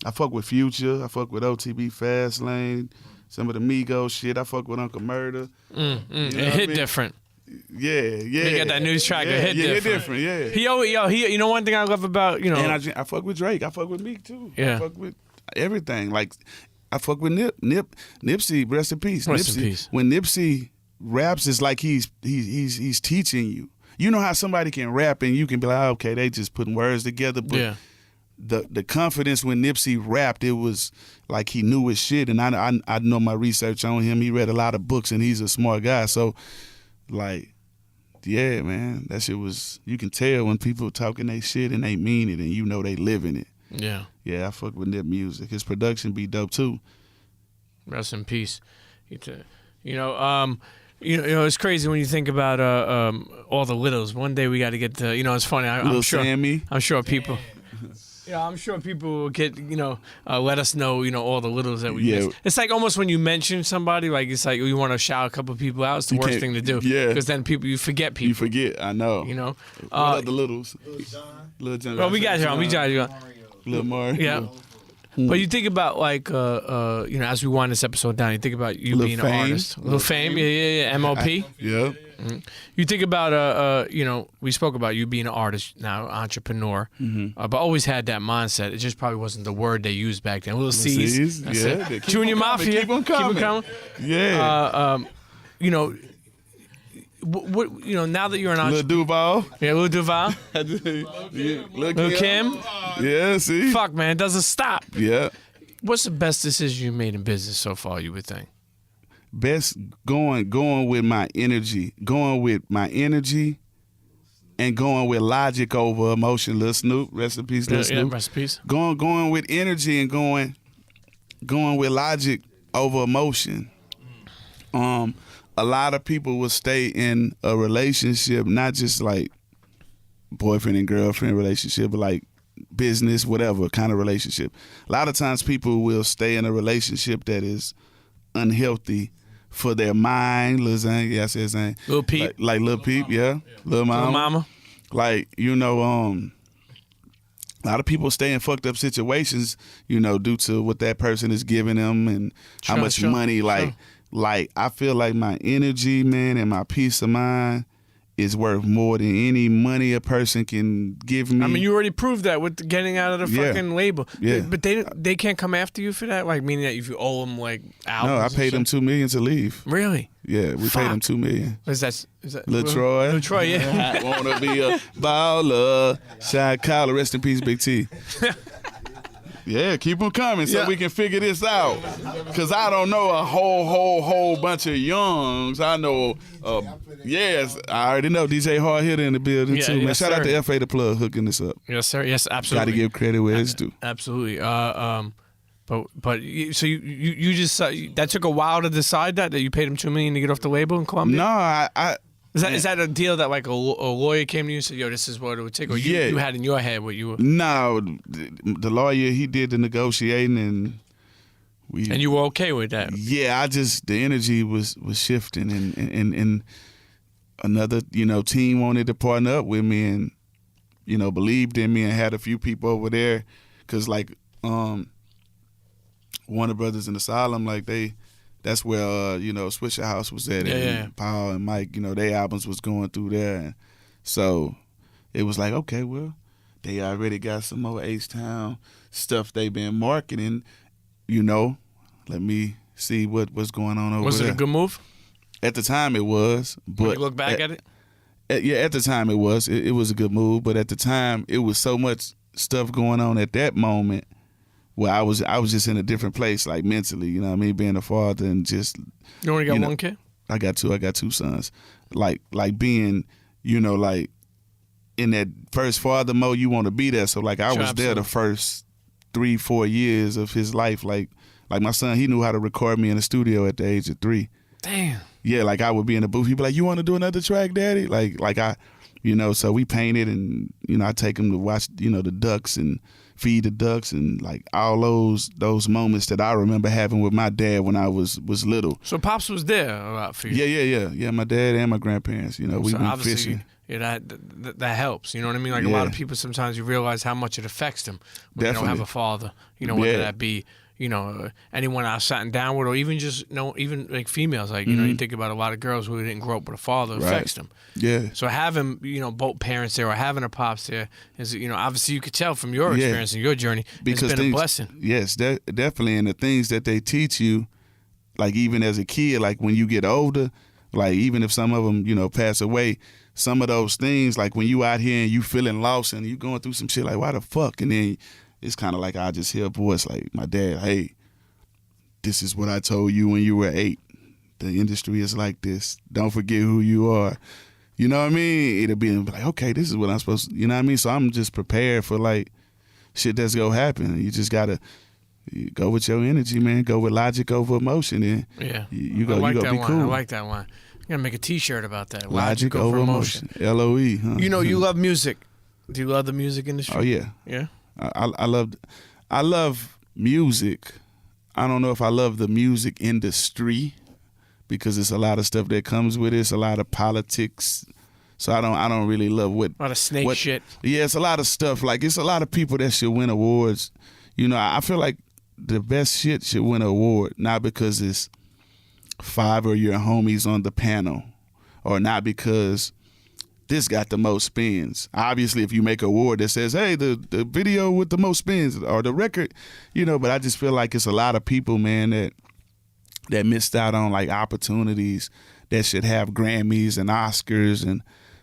I fuck with Future. I fuck with OTB Fastlane. Some of the Migos shit. I fuck with Uncle Murder. It know what I hit mean? different. Yeah. He got that news track. Yeah, It hit different. Yeah. He. You know one thing I love about And I fuck with Drake. I fuck with Meek too. Yeah. I fuck with everything. Like I fuck with Nipsey. Rest in peace. Rest in Nipsey. peace. When Nipsey raps, it's like he's teaching you. You know how somebody can rap and you can be like, okay, they just putting words together, but Yeah. the confidence when Nipsey rapped, it was like he knew his shit. And I know my research on him. He read a lot of books and he's a smart guy. So like, yeah, man, that shit was, you can tell when people talking they shit and they mean it and you know they living it. Yeah. Yeah, I fuck with Nip music. His production be dope too. Rest in peace. It's crazy when you think about all the littles. One day we got to get to. It's funny. I'm Lil sure. Sammy. I'm sure people. Yeah, I'm sure people will get, let us know, all the littles that we Yeah. missed. It's like almost when you mention somebody, like it's like you want to shout a couple people out. It's the You worst can't- thing to do. yeah. Because then you forget people. You forget, I know. What other littles? Lil John. Well, we got you on. We got you on. Lil Mario. Yeah. But you think about like, as we wind this episode down, you think about you Lil being an Fame. artist. Little Fame, yeah. MLP. Yeah. You think about, we spoke about you being an artist now, entrepreneur, but always had that mindset. It just probably wasn't the word they used back then. Little C's. That's yeah. it. Junior Mafia. Keep them coming. Yeah. Now that you're an Lil entrepreneur. Duval. Yeah, Lil Duval. Lil Kim. Yeah, see? Fuck, man, it doesn't stop. Yeah. What's the best decision you made in business so far, you would think? Best going with my energy. Going with my energy and going with logic over emotion. Lil Snoop, rest in peace, Lil Snoop. Yeah, rest in peace. Going with energy and going with logic over emotion. A lot of people will stay in a relationship, not just like boyfriend and girlfriend relationship, but like business, whatever kind of relationship. A lot of times people will stay in a relationship that is unhealthy for their mind. Lil Zane, yeah, I said Zane. Lil Peep. Like Lil Peep, yeah. Lil Mama. Lil Mama. Like, a lot of people stay in fucked up situations, due to what that person is giving them and how much money. Like, I feel like my energy, man, and my peace of mind is worth more than any money a person can give me. I mean, you already proved that with getting out of the fucking label. Yeah. But they can't come after you for that? Like, meaning that if you owe them, like, albums? No, I paid them $2 million to leave. Really? Yeah, we paid them $2 million. Is that Lil Troy. Lil Troy, yeah. I wanna be a baller. Shy Collar, rest in peace, Big T. Yeah, keep them coming so we can figure this out. Cause I don't know a whole bunch of youngs. I know, yes, I already know DJ Hard Hitter in the building too, man. Yes, Shout out sir. to FA the Plug hooking this up. Yes, sir. Yes, absolutely. Got to give credit where it's due. Absolutely. So you just that took a while to decide that you paid him $2 million to get off the label in Columbia? No, I Is that a deal that like a lawyer came to you and said, yo, this is what it would take? Or you had in your head what you were... No, the lawyer, he did the negotiating and And you were okay with that? Yeah, the energy was shifting and another, team wanted to partner up with me and, believed in me and had a few people over there. Cause like, Warner Brothers and Asylum, like that's where Swisher House was at, and Paul and Mike, their albums was going through there, and so it was like, okay, well, they already got some more H-Town stuff they've been marketing, let me see what's going on over there. Was it a good move? At the time it was, but when you look back at it? At the time it was. It was a good move, but at the time it was so much stuff going on at that moment. Well, I was just in a different place, like mentally, being a father and just. You only got one kid? I got two sons. Like being, like in that first father mode, you want to be there. So like I was there the first 3-4 years of his life. Like my son, he knew how to record me in the studio at the age of 3. Damn. Yeah, like I would be in the booth. He'd be like, "You want to do another track, Daddy?" Like I, so we painted and I take him to watch, the ducks and feed the ducks and like all those moments that I remember having with my dad when I was little. So Pops was there a lot for you. Yeah. My dad and my grandparents. We went fishing. Yeah, that helps. You know what I mean? Like a lot of people, sometimes you realize how much it affects them when they don't have a father. Whether that be anyone I was sitting down with, or even just even like females. Like you think about a lot of girls who didn't grow up with a father, affects them. Yeah. So having both parents there or having a pops there is obviously you could tell from your experience and your journey, because it's been a blessing. Yes, definitely. And the things that they teach you, like even as a kid, like when you get older, like even if some of them pass away, some of those things, like when you out here and you feeling lost and you going through some shit, like why the fuck, and then it's kind of like I just hear a voice like my dad, hey, this is what I told you when you were 8. The industry is like this. Don't forget who you are. You know what I mean? It'll be like, okay, this is what I'm supposed to, you know what I mean? So I'm just prepared for like shit that's going to happen. You just got to go with your energy, man. Go with logic over emotion. And you go be cool. I like that one. I'm going to make a T-shirt about that. Logic over emotion. LOE. Huh? You love music. Do you love the music industry? Oh, yeah. Yeah? I love music. I don't know if I love the music industry because it's a lot of stuff that comes with it. It's a lot of politics. So I don't really love a lot of snake shit. Yeah, it's a lot of stuff. Like it's a lot of people that should win awards. I feel like the best shit should win an award, not because it's 5 of your homies on the panel or not because this got the most spins. Obviously, if you make an award that says, hey, the video with the most spins or the record, you know, but I just feel like it's a lot of people, man, that missed out on like opportunities that should have Grammys and Oscars and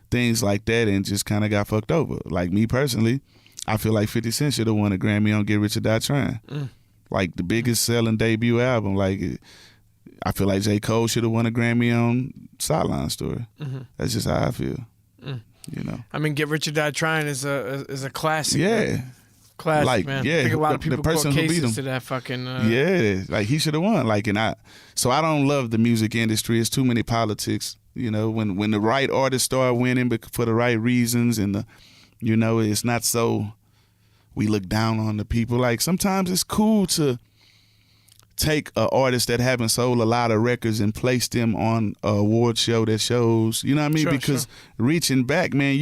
things like that and just kind of got fucked over. Like me personally, I feel like 50 Cent should have won a Grammy on Get Rich or Die Trying. Like the biggest selling debut album. Like I feel like J. Cole should have won a Grammy on Sideline Story. That's just how I feel. You know, I mean, Get Rich or Die Trying is a classic. Yeah, man. Classic, like, man. yeah, I think a lot of the people person caught who beat cases him. to that fucking. Yeah, like he should have won. Like, so I don't love the music industry. It's too many politics. You know, when the right artists start winning but for the right reasons, and you know, it's not so we look down on the people. Like sometimes it's cool to take an artist that haven't sold a lot of records and place them on an award show that shows, you know what I mean? Sure, because reaching back, man,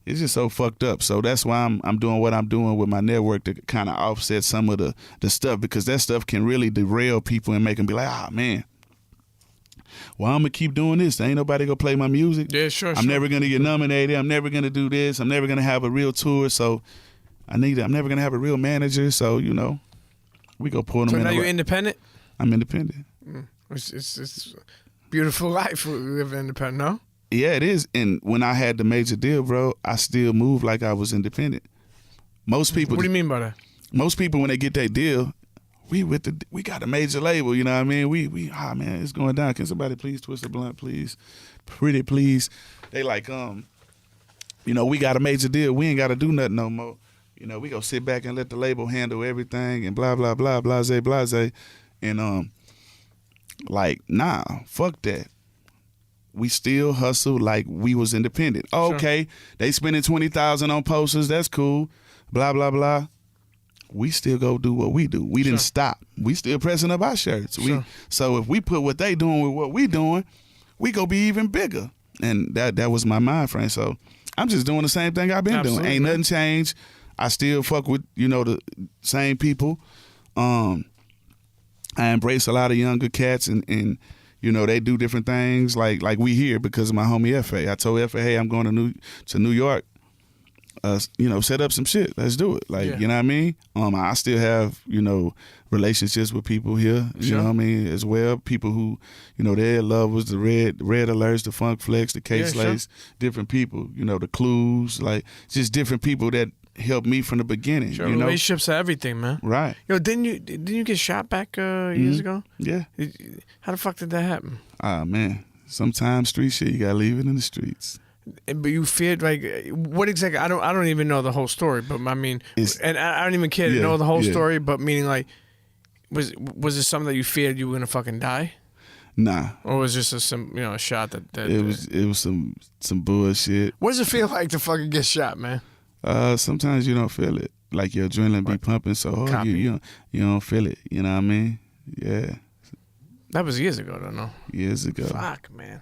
it's just so fucked up. So that's why I'm doing what I'm doing with my network to kind of offset some of the stuff, because that stuff can really derail people and make them be like, ah, man, well, I'm going to keep doing this. There ain't nobody going to play my music. Yeah, sure. I'm never going to get nominated. I'm never going to do this. I'm never going to have a real tour. So I'm never going to have a real manager. So, you know, we go pull them So in. now you're independent? I'm independent. It's a beautiful life. We live independent, no? Yeah, it is. And when I had the major deal, bro, I still moved like I was independent. Most people. What do you mean by that? Most people, when they get that deal, we got a major label. You know what I mean? Man, it's going down. Can somebody please twist a blunt, please? Pretty please. They like, you know, we got a major deal. We ain't got to do nothing no more. You know, we go sit back and let the label handle everything and blah, blah, blah, blase, blase. And, like, nah, fuck that. We still hustle like we was independent. Oh, Sure. okay, they spending $20,000 on posters. That's cool. Blah, blah, blah. We still go do what we do. We didn't stop. We still pressing up our shirts. Sure. So if we put what they doing with what we doing, we go be even bigger. And that was my mind frame. So I'm just doing the same thing I've been Absolutely. doing. Ain't nothing changed. I still fuck with, you know, the same people. I embrace a lot of younger cats and you know, they do different things like we here because of my homie F.A. I told F.A., hey, I'm going to New York. You know, set up some shit. Let's do it. Like, you know what I mean? I still have, you know, relationships with people here, you know what I mean, as well. People who, you know, their love was the red alerts, the funk flex, the K-Slays, different people, you know, the clues, like just different people that helped me from the beginning. Sure, you know? relationships are everything, man. Right. Yo, didn't you get shot back years ago? Yeah. How the fuck did that happen? Ah, man. Sometimes street shit, you gotta leave it in the streets. But you feared, like, what exactly? I don't even know the whole story, but I mean, and I don't even care to know the whole story. But meaning, like, was it something that you feared you were gonna fucking die? Nah. Or was it just a shot that it was some bullshit. What does it feel like to fucking get shot, man? Sometimes you don't feel it. Like your adrenaline be pumping so hard, you don't feel it. You know what I mean? Yeah. That was years ago, though, no? Years ago. Fuck, man.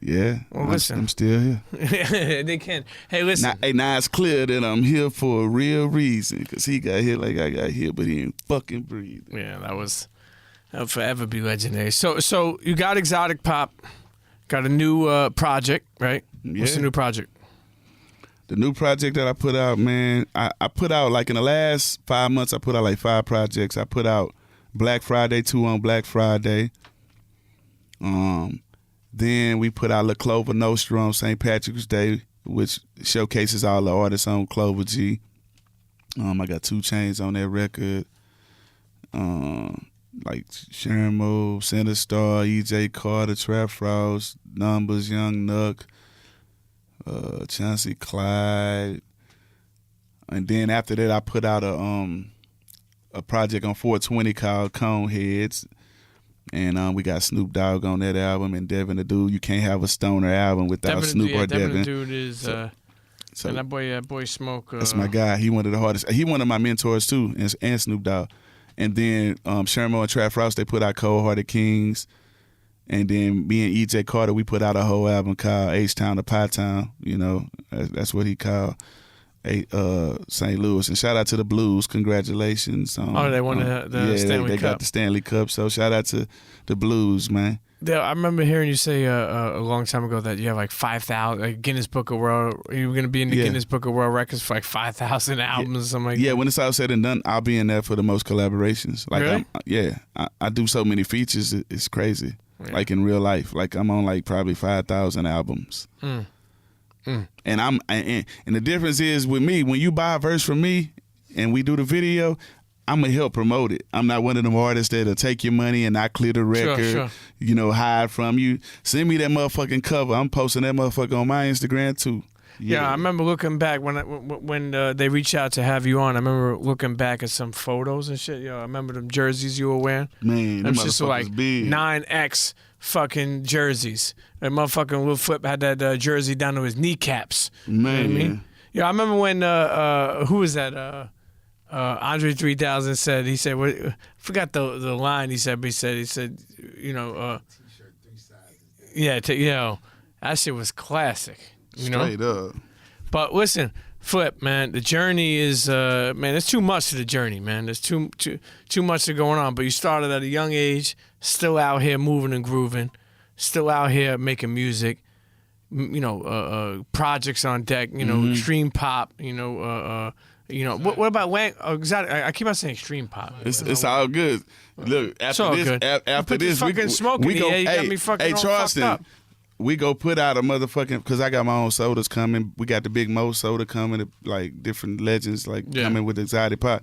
Yeah. Well, listen. I'm still here. They can. Hey, listen. Now it's clear that I'm here for a real reason, because he got here like I got here, but he ain't fucking breathing. Yeah, that'll forever be legendary. So you got Exotic Pop, got a new project, right? Yeah. What's the new project? The new project that I put out, man, I put out, like, in the last 5 months, I put out like 5 projects. I put out Black Friday, 2 on Black Friday. Then we put out La Clover Nostra on St. Patrick's Day, which showcases all the artists on Clover G. I got 2 Chainz on that record. Like Shermo, Center Star, EJ Carter, Trap Frost, Numbers, Young Nuck, Chauncey Clyde. And then after that I put out a project on 420 called Coneheads. And we got Snoop Dogg on that album, and Devin the Dude. You can't have a stoner album without Snoop or Devin. Devin the Dude is and that boy Smoke. That's my guy. He one of the hardest. He one of my mentors too, and Snoop Dogg. And then Shermo and Trap Frost, they put out Cold Hearted Kings. And then me and EJ Carter, we put out a whole album called H-Town to Pie Town. You know, that's what he called St. Louis. And shout out to the Blues. Congratulations. They won the Stanley Cup. They got the Stanley Cup. So shout out to the Blues, man. I remember hearing you say a long time ago that you have like 5,000, like Guinness Book of World. You were gonna be in the Guinness Book of World Records for like 5,000 albums or something like that. Yeah, when it's all said and done, I'll be in there for the most collaborations. Like, really? I do so many features. It's crazy. Yeah. Like in real life, like I'm on like probably 5,000 albums. And and the difference is with me, when you buy a verse from me and we do the video, I'm gonna help promote it. I'm not one of them artists that'll take your money and not clear the record, you know, hide from you. Send me that motherfucking cover. I'm posting that motherfucker on my Instagram too. Yeah, I remember looking back when they reached out to have you on. I remember looking back at some photos and shit. Yo, I remember them jerseys you were wearing. Man, them just like big. 9X fucking jerseys. That motherfucking Lil Flip had that jersey down to his kneecaps. Man, you know what I mean? Yeah, I remember when who was that? Andre 3000 said, he said, what, I forgot the line he said, but he said, you know, T-shirt 3 sizes. Yeah, you know, that shit was classic. You Straight know? up. But listen, Flip, man, the journey is, man, there's too much to the journey, man. There's too much to going on. But you started at a young age, still out here moving and grooving, still out here making music, you know, projects on deck, you know, extreme pop, you know, what about exotic? I keep on saying extreme pop. It's all good. Look, after this, after this, we go. You got me fucking all Charleston, fucked up. we go put out a motherfucking, because I got my own sodas coming. We got the Big Mo soda coming, like different legends coming with exotic pop.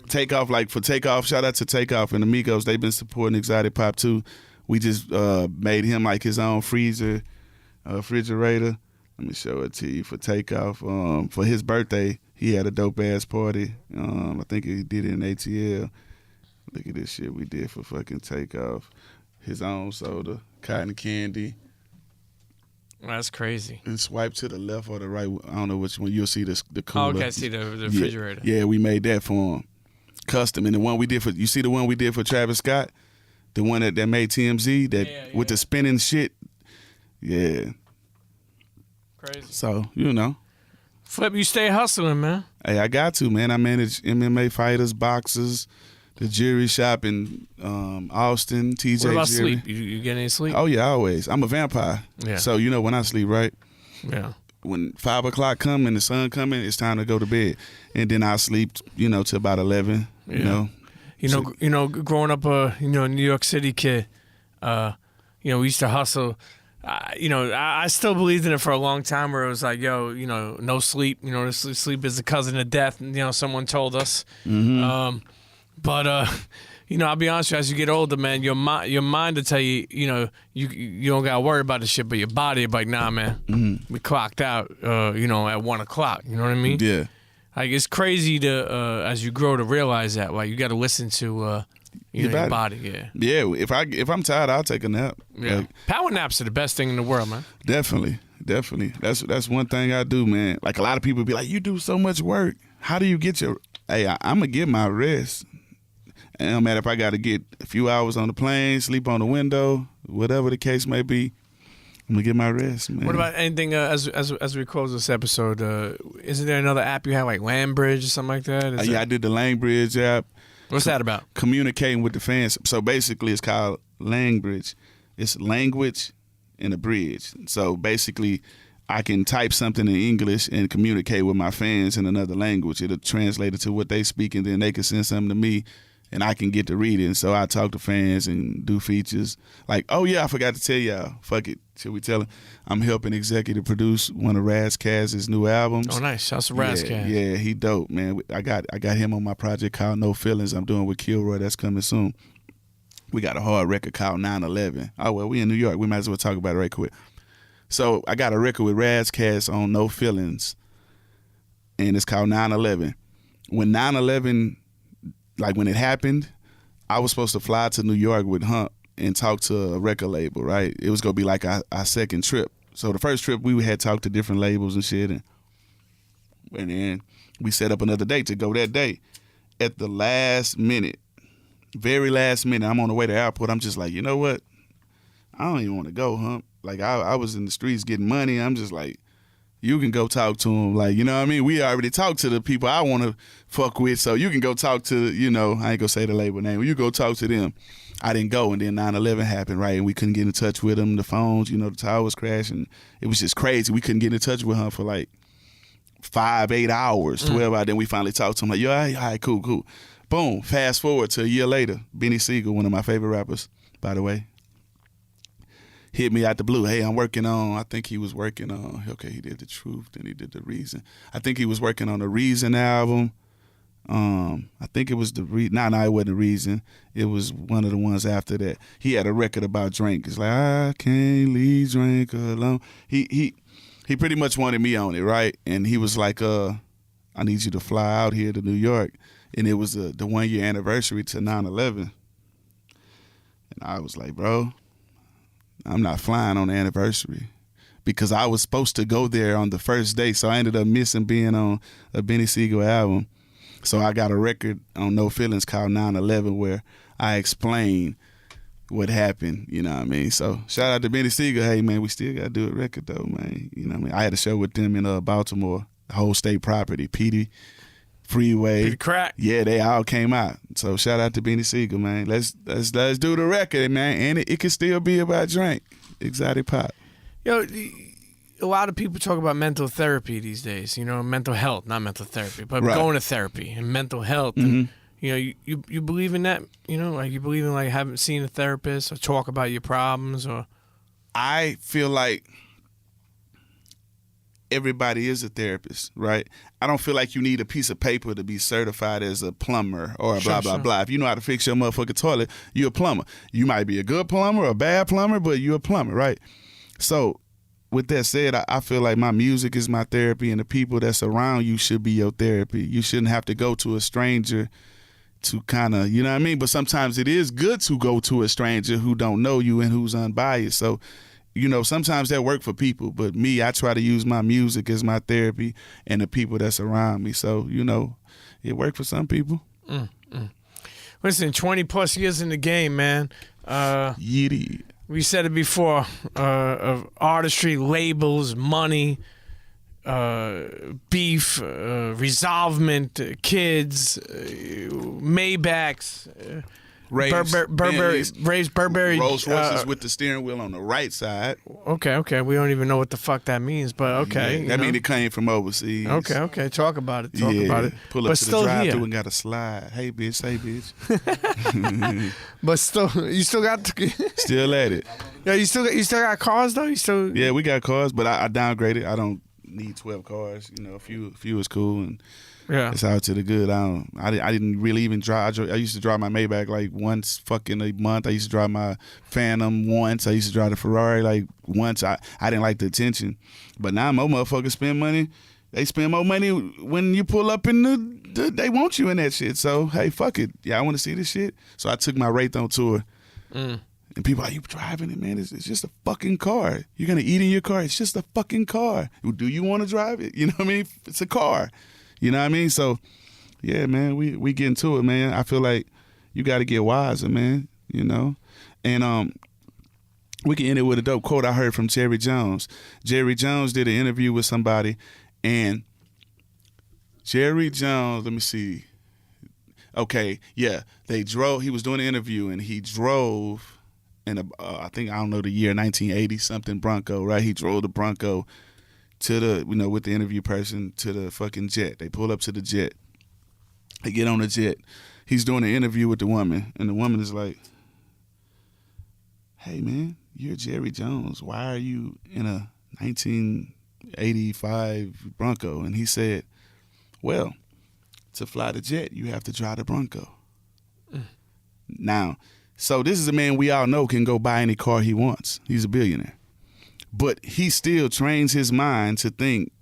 Takeoff, like for Takeoff, shout out to Takeoff and Amigos. They've been supporting exotic pop too. We just made him like his own refrigerator. Let me show it to you for Takeoff. For his birthday, he had a dope ass party. I think he did it in ATL. Look at this shit we did for fucking Takeoff. His own soda, cotton candy. That's crazy. And swipe to the left or the right. I don't know which one. You'll see the cooler. Oh, okay, I see the refrigerator. Yeah, we made that for him. Custom. And the one we did for, you see the one we did for Travis Scott? The one that made TMZ with the spinning shit? Yeah. Crazy. So, you know. Flip, you stay hustling, man. Hey, I got to, man. I manage MMA fighters, boxers, the jewelry shop in Austin, TJ What about Jewelry. sleep? You get any sleep? Oh, yeah, always. I'm a vampire. Yeah. So, you know, when I sleep, right? Yeah. When 5 o'clock come and the sun coming, it's time to go to bed. And then I sleep, you know, till about 11, you know. You know, growing up New York City kid, you know, we used to hustle. You know, I still believed in it for a long time where it was like, yo, you know, no sleep. You know, sleep is the cousin of death. You know, someone told us. But you know, I'll be honest with you, as you get older, man, your mind will tell you, you know, you don't got to worry about the shit, but your body will be like, nah, man, we clocked out, you know, at 1 o'clock. You know what I mean? Yeah. Like, it's crazy to, as you grow, to realize that. Like, you got to listen to your body. Yeah. Yeah. If I'm tired, I'll take a nap. Yeah. Like, power naps are the best thing in the world, man. Definitely. That's one thing I do, man. Like a lot of people be like, you do so much work. How do you get your? Hey, I'm gonna get my rest. And no matter if I got to get a few hours on the plane, sleep on the window, whatever the case may be, I'm gonna get my rest, man. What about anything as we close this episode? Isn't there another app you have like Landbridge or something like that? I did the Langbridge app. What's that about? Communicating with the fans. So basically, it's called Langbridge. It's language and a bridge. So basically, I can type something in English and communicate with my fans in another language. It'll translate it to what they speak, and then they can send something to me, and I can get to read it. And so I talk to fans and do features. Like, oh yeah, I forgot to tell y'all. Fuck it. Should we tell them? I'm helping executive produce one of Raz Kaz's new albums. Oh, nice. Shouts to Raz Kaz. Yeah, he dope, man. I got him on my project called No Feelings. I'm doing with Kilroy. That's coming soon. We got a hard record called 9/11. Oh, well, we in New York. We might as well talk about it right quick. So I got a record with Raz Kaz on No Feelings, and it's called 9/11. When 9/11, like when it happened, I was supposed to fly to New York with Hump and talk to a record label, right? It was going to be like our second trip. So the first trip, we had talked to different labels and shit, and then we set up another date to go that day. At the last minute, very last minute, I'm on the way to the airport. I'm just like, you know what? I don't even want to go, Hump. Like, I was in the streets getting money. I'm just like, You can go talk to them. Like, you know what I mean? We already talked to the people I want to fuck with, so you can go talk to, you know, I ain't going to say the label name. You go talk to them. I didn't go, and then 9/11 happened, right? And we couldn't get in touch with them. The phones, you know, the towers crashed, and it was just crazy. We couldn't get in touch with her for like 5-8 hours, 12 hours. Then we finally talked to him like, yo, all right, cool. Boom. Fast forward to a year later, Benny Siegel, one of my favorite rappers, by the way, hit me out the blue. Hey, I'm working on, I think he was working on, okay, he did The Truth, then he did The Reason. I think he was working on the Reason album. I think it was it wasn't The Reason. It was one of the ones after that. He had a record about drink. It's like, I can't leave drink alone. He pretty much wanted me on it, right? And he was like, I need you to fly out here to New York. And it was the 1 year anniversary to 9/11. And I was like, bro, I'm not flying on the anniversary, because I was supposed to go there on the first day. So I ended up missing being on a Benny Siegel album. So I got a record on No Feelings called 9/11 where I explain what happened, you know what I mean? So shout out to Benny Siegel. Hey, man, we still got to do a record, though, man. You know what I mean? I had a show with them in Baltimore, the whole state property, Petey, Freeway. Petey Crack. Yeah, they all came out. So shout out to Benny Siegel, man. Let's do the record, man. And it can still be about drink. Exotic Pop. Yo, a lot of people talk about mental therapy these days, you know, mental health, not mental therapy, but Right. going to therapy and mental health. And, you know, you believe in that, you know, like you believe in like having seen a therapist or talk about your problems or. I feel like everybody is a therapist, right? I don't feel like you need a piece of paper to be certified as a plumber or a blah, blah, blah. If you know how to fix your motherfucking toilet, you're a plumber. You might be a good plumber or a bad plumber, but you're a plumber, right? So with that said, I feel like my music is my therapy, and the people that's around you should be your therapy. You shouldn't have to go to a stranger to kind of, you know what I mean? But sometimes it is good to go to a stranger who don't know you and who's unbiased. So, you know, sometimes that work for people. But me, I try to use my music as my therapy and the people that's around me. So, you know, it worked for some people. Listen, 20 plus years in the game, man. Yiddy. We said it before, of artistry, labels, money, beef, resolvement, kids, Maybachs, Burberry. Rolls Royces with the steering wheel on the right side. Okay. We don't even know what the fuck that means, but okay. Yeah, that means it came from overseas. Okay. Talk about it. Talk about it. Pull up but to still the drive-thru here. and got a slide. Hey, bitch. But still, you still got. Still at it. Yeah, you still got cars though. You still. Yeah, we got cars, but I downgraded. I don't need 12 cars. You know, a few is cool, and Yeah. it's out to the good. I didn't really even drive. I used to drive my Maybach like once fucking a month. I used to drive my Phantom once. I used to drive the Ferrari like once. I didn't like the attention, but now more motherfuckers spend money. They spend more money when you pull up in they want you in that shit. So hey, fuck it. Yeah, I want to see this shit. So I took my Wraith on tour. And people are like, you driving it, man? It's just a fucking car. You're going to eat in your car. It's just a fucking car. Do you want to drive it? You know what I mean? It's a car. You know what I mean? So, yeah, man, we get into it, man. I feel like you got to get wiser, man, you know? And we can end it with a dope quote I heard from Jerry Jones. Jerry Jones did an interview with somebody, and Jerry Jones, let me see. Okay, yeah, he was doing an interview, and he drove in I don't know the year, 1980 something Bronco, right? He drove the Bronco to the, you know, with the interview person to the fucking jet. They pull up to the jet. They get on the jet. He's doing an interview with the woman, and the woman is like, hey, man, you're Jerry Jones. Why are you in a 1985 Bronco? And he said, well, to fly the jet, you have to drive the Bronco. Now, so this is a man we all know can go buy any car he wants. He's a billionaire. But he still trains his mind to think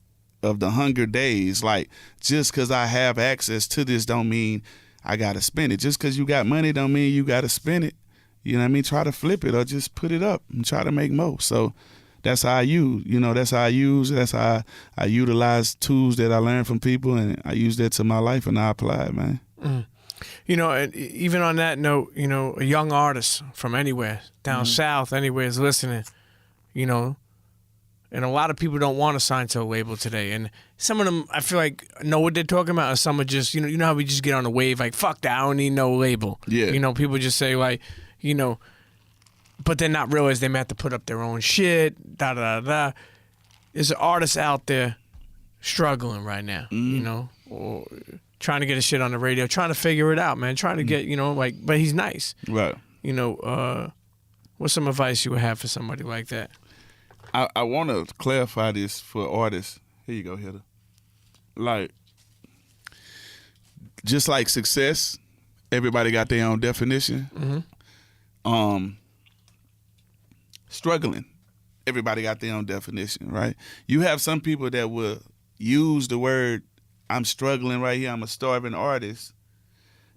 of the hunger days. Like, just because I have access to this don't mean I got to spend it. Just because you got money don't mean you got to spend it. You know what I mean? Try to flip it or just put it up and try to make more. So that's how I use, that's how I utilize tools that I learned from people, and I use that to my life, and I apply it, man. You know, and even on that note, you know, a young artist from anywhere, down south, anywhere is listening, you know, And a lot of people don't want to sign to a label today. And some of them, I feel like, know what they're talking about. And some are just, you know how we just get on the wave, like, fuck that, I don't need no label. Yeah. You know, people just say, like, you know, but they're not realize they may have to put up their own shit, da-da-da-da. There's an artist out there struggling right now, you know, or trying to get his shit on the radio, trying to figure it out, man, trying to get, you know, like, but he's nice. Right. You know, what's some advice you would have for somebody like that? I want to clarify this for artists. Here you go, Hitter. Like, just like success, everybody got their own definition. Struggling, everybody got their own definition, right? You have some people that will use the word, I'm struggling right here, I'm a starving artist.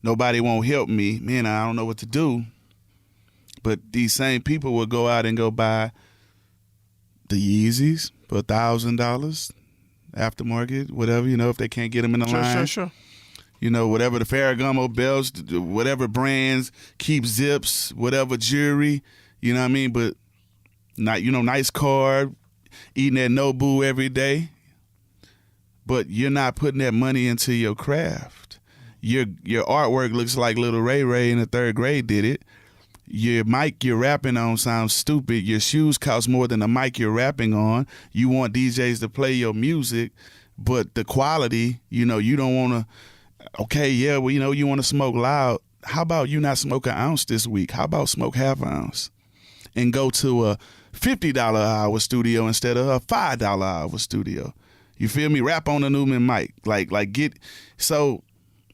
Nobody won't help me. Man, I don't know what to do. But these same people will go out and go buy the Yeezys for $1,000, aftermarket, whatever, you know, if they can't get them in the line. Sure. You know, whatever the Ferragamo belts, whatever brands, keep zips, whatever jewelry, you know what I mean? But not, you know, nice car, eating at Nobu every day. But you're not putting that money into your craft. Your artwork looks like Little Ray Ray in the 3rd grade did it. Your mic you're rapping on sounds stupid. Your shoes cost more than the mic you're rapping on. You want DJs to play your music, but the quality, you know, you don't want to, okay, yeah, well, you know, you want to smoke loud. How about you not smoke an ounce this week? How about smoke half an ounce and go to a $50 an hour studio instead of a $5 an hour studio? You feel me? Rap on a Newman mic. Like get, so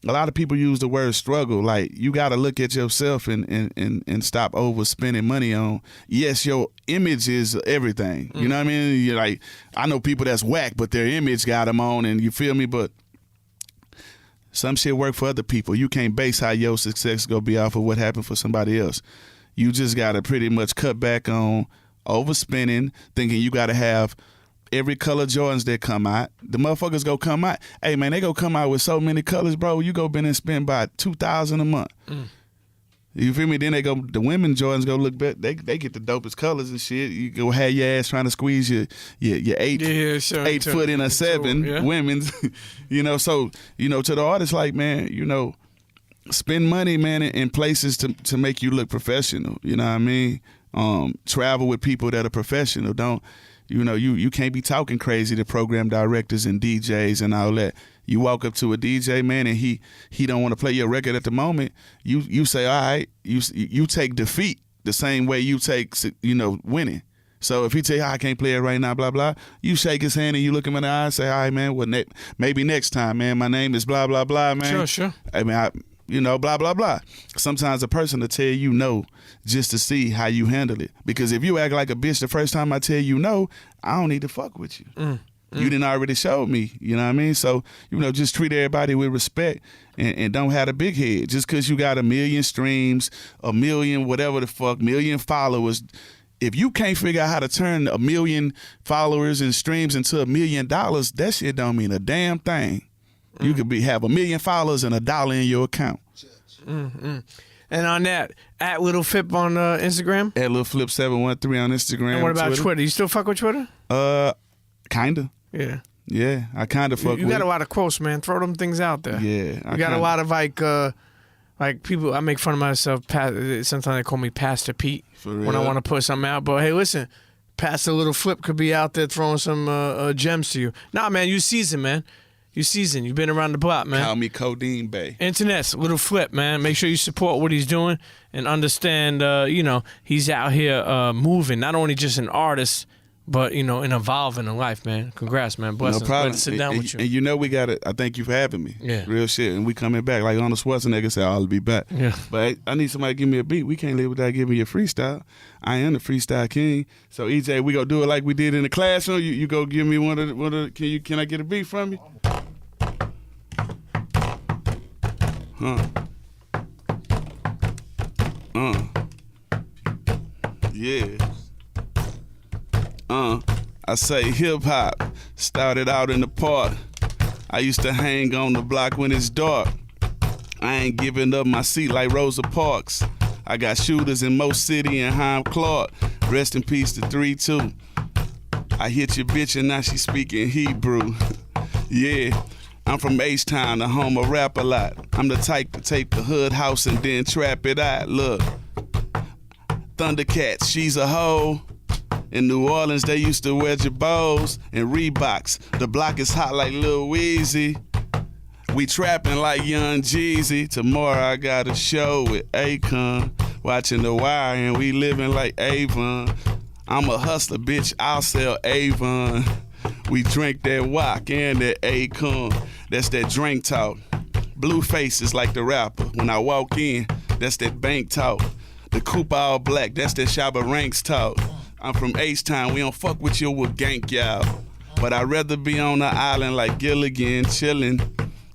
a lot of people use the word struggle. Like, you got to look at yourself and stop overspending money on. Yes, your image is everything. You know what I mean? You're like, I know people that's whack, but their image got them on, and you feel me? But some shit work for other people. You can't base how your success gonna be off of what happened for somebody else. You just got to pretty much cut back on overspending, thinking you got to have every color Jordans that come out. The motherfuckers go come out. Hey, man, they go come out with so many colors, bro. You go been and spend about $2,000 a month. You feel me? Then they go, the women Jordans go look better. They get the dopest colors and shit. You go have your ass trying to squeeze your 8 foot in a 7 women's. You know, so, you know, to the artist, like, man, you know, spend money, man, in places to make you look professional. You know what I mean? Travel with people that are professional. Don't, you know, you can't be talking crazy to program directors and DJs and all that. You walk up to a DJ, man, and he don't want to play your record at the moment. You say, all right, you take defeat the same way you take, you know, winning. So if he tell you, I can't play it right now, blah, blah, you shake his hand and you look him in the eye and say, all right, man, well, maybe next time, man, my name is blah, blah, blah, man. Sure. I mean, you know, blah, blah, blah. Sometimes a person will tell you no just to see how you handle it. Because if you act like a bitch the first time I tell you no, I don't need to fuck with you. You didn't already show me, you know what I mean? So, you know, just treat everybody with respect and don't have a big head. Just because you got 1 million streams, 1 million whatever the fuck, 1 million followers, if you can't figure out how to turn 1 million followers and streams into $1 million, that shit don't mean a damn thing. You could have 1 million followers and $1 in your account. And on that, at Little Flip on Instagram? At Lil Flip 713 on Instagram. And what about Twitter? You still fuck with Twitter? Kinda. Yeah. Yeah, I kind of fuck with it. You got a lot of quotes, man. Throw them things out there. Yeah. You got a lot of like people, I make fun of myself. Sometimes they call me Pastor Pete when I want to put something out. But hey, listen, Pastor Little Flip could be out there throwing some gems to you. Nah, man, you seasoned, man. You seasoned. You've been around the block, man. Call me Codeine Bay. Internet's Little Flip, man. Make sure you support what he's doing and understand, you know, he's out here moving, not only just an artist, but, you know, and evolving in life, man. Congrats, man. Blessings. No problem. Glad to sit down with you. And you know we got it. I thank you for having me. Yeah. Real shit. And we coming back. Like Arnold Schwarzenegger said, I'll be back. Yeah. But I need somebody to give me a beat. We can't live without giving you a freestyle. I am the freestyle king. So EJ, we gonna do it like we did in the classroom. You go give me one of the can I get a beat from you? Yeah. I say hip hop started out in the park. I used to hang on the block when it's dark. I ain't giving up my seat like Rosa Parks. I got shooters in Mo City and Heim Clark. Rest in peace to 3-2. I I hit your bitch and now she speaking Hebrew. Yeah, I'm from H-Town, the home of rap a lot. I'm the type to take the hood house and then trap it out. Look, Thundercats, she's a hoe. In New Orleans, they used to wear Jabos and Reeboks. The block is hot like Lil Weezy. We trapping like Young Jeezy. Tomorrow I got a show with Akon. Watching The Wire and we living like Avon. I'm a hustler, bitch, I'll sell Avon. We drink that wok and that Akon. That's that drink talk. Blue faces like the rapper. When I walk in, that's that bank talk. The coupe all black, that's that Shabba Ranks talk. I'm from H-Town, we don't fuck with you with gank y'all. But I'd rather be on the island like Gilligan, chillin'.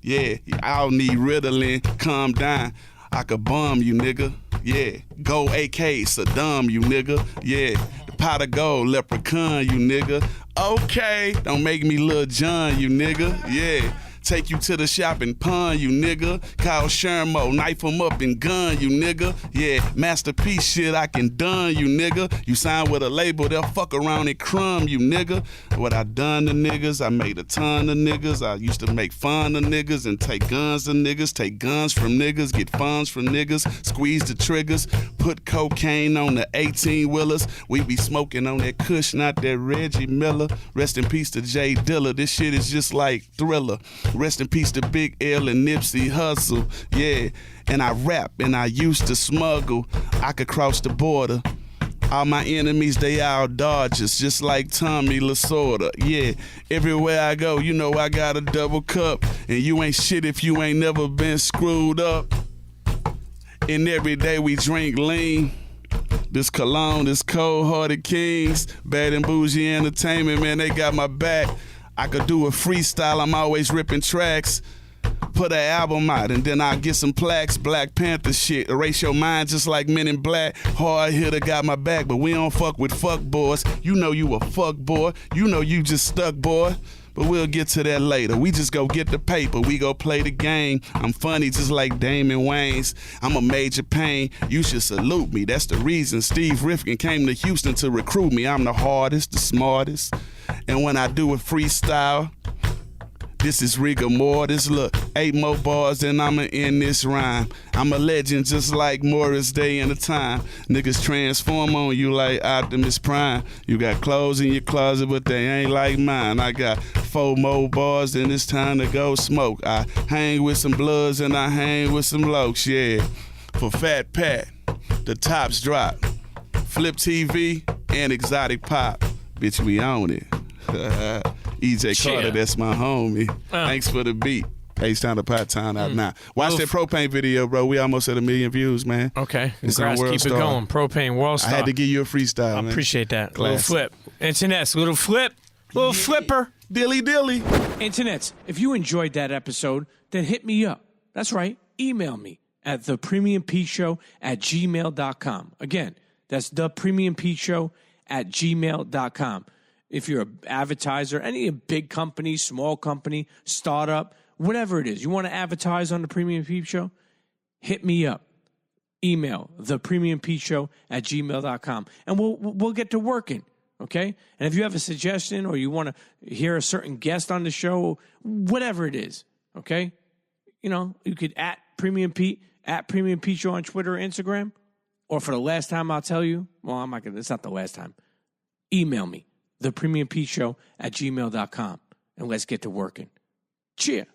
Yeah, I don't need Ritalin, calm down. I could bomb you, nigga. Yeah, go AK, Saddam, you nigga. Yeah, the pot of gold, leprechaun, you nigga. Okay, don't make me Lil John, you nigga. Yeah. Take you to the shop and pawn you, nigga. Kyle Shermo, knife him up and gun you, nigga. Yeah, masterpiece shit, I can done you, nigga. You sign with a label, they'll fuck around and crumb you, nigga. What I done to niggas, I made a ton of niggas. I used to make fun of niggas and take guns to niggas. Take guns from niggas, get funds from niggas. Squeeze the triggers, put cocaine on the 18-wheelers. We be smoking on that Kush, not that Reggie Miller. Rest in peace to Jay Dilla, this shit is just like Thriller. Rest in peace to Big L and Nipsey Hussle, yeah. And I rap and I used to smuggle. I could cross the border. All my enemies, they all Dodgers, just like Tommy Lasorda, yeah. Everywhere I go, you know I got a double cup. And you ain't shit if you ain't never been screwed up. And every day we drink lean. This cologne, this cold-hearted Kings. Bad and Bougie Entertainment, man, they got my back. I could do a freestyle, I'm always ripping tracks. Put an album out and then I'll get some plaques. Black Panther shit, erase your mind just like Men in Black. Hard hitter got my back, but we don't fuck with fuck boys. You know you a fuck boy, you know you just stuck, boy. But we'll get to that later. We just go get the paper, we go play the game. I'm funny just like Damon Wayans. I'm a major pain, you should salute me. That's the reason Steve Rifkind came to Houston to recruit me. I'm the hardest, the smartest. And when I do a freestyle, this is rigor mortis. Look, 8 more bars and I'ma end this rhyme. I'm a legend just like Morris Day in the time. Niggas transform on you like Optimus Prime. You got clothes in your closet, but they ain't like mine. I got 4 more bars and it's time to go smoke. I hang with some Bloods and I hang with some Lokes, yeah. For Fat Pat, the tops drop. Flip TV and Exotic Pop. Bitch, we own it. EJ CHEA. Carter, that's my homie. Thanks for the beat. H-Town to Pot Town out now. Watch that Propane video, bro. We almost at 1 million views, man. Okay, It's on congrats. World Keep Star. it going. Propane World Star. I had to give you a freestyle, I man. appreciate that. Classic. Little flip. Internets, little flip. Little flipper. Dilly dilly. Internets, if you enjoyed that episode, then hit me up. That's right. Email me at thepremiumpeatshow@gmail.com. Again, that's thepremiumpeatshow@gmail.com. If you're an advertiser, any big company, small company, startup, whatever it is, you want to advertise on the Premium Peep Show, hit me up. Email thepremiumpeatshow@gmail.com, and we'll get to working, okay? And if you have a suggestion or you want to hear a certain guest on the show, whatever it is, okay? You know, you could at Premium Pete Show on Twitter or Instagram, or for the last time I'll tell you, well, I'm not gonna, it's not the last time. Email me, thepremiumpeatshow@gmail.com, and let's get to working. CHEA.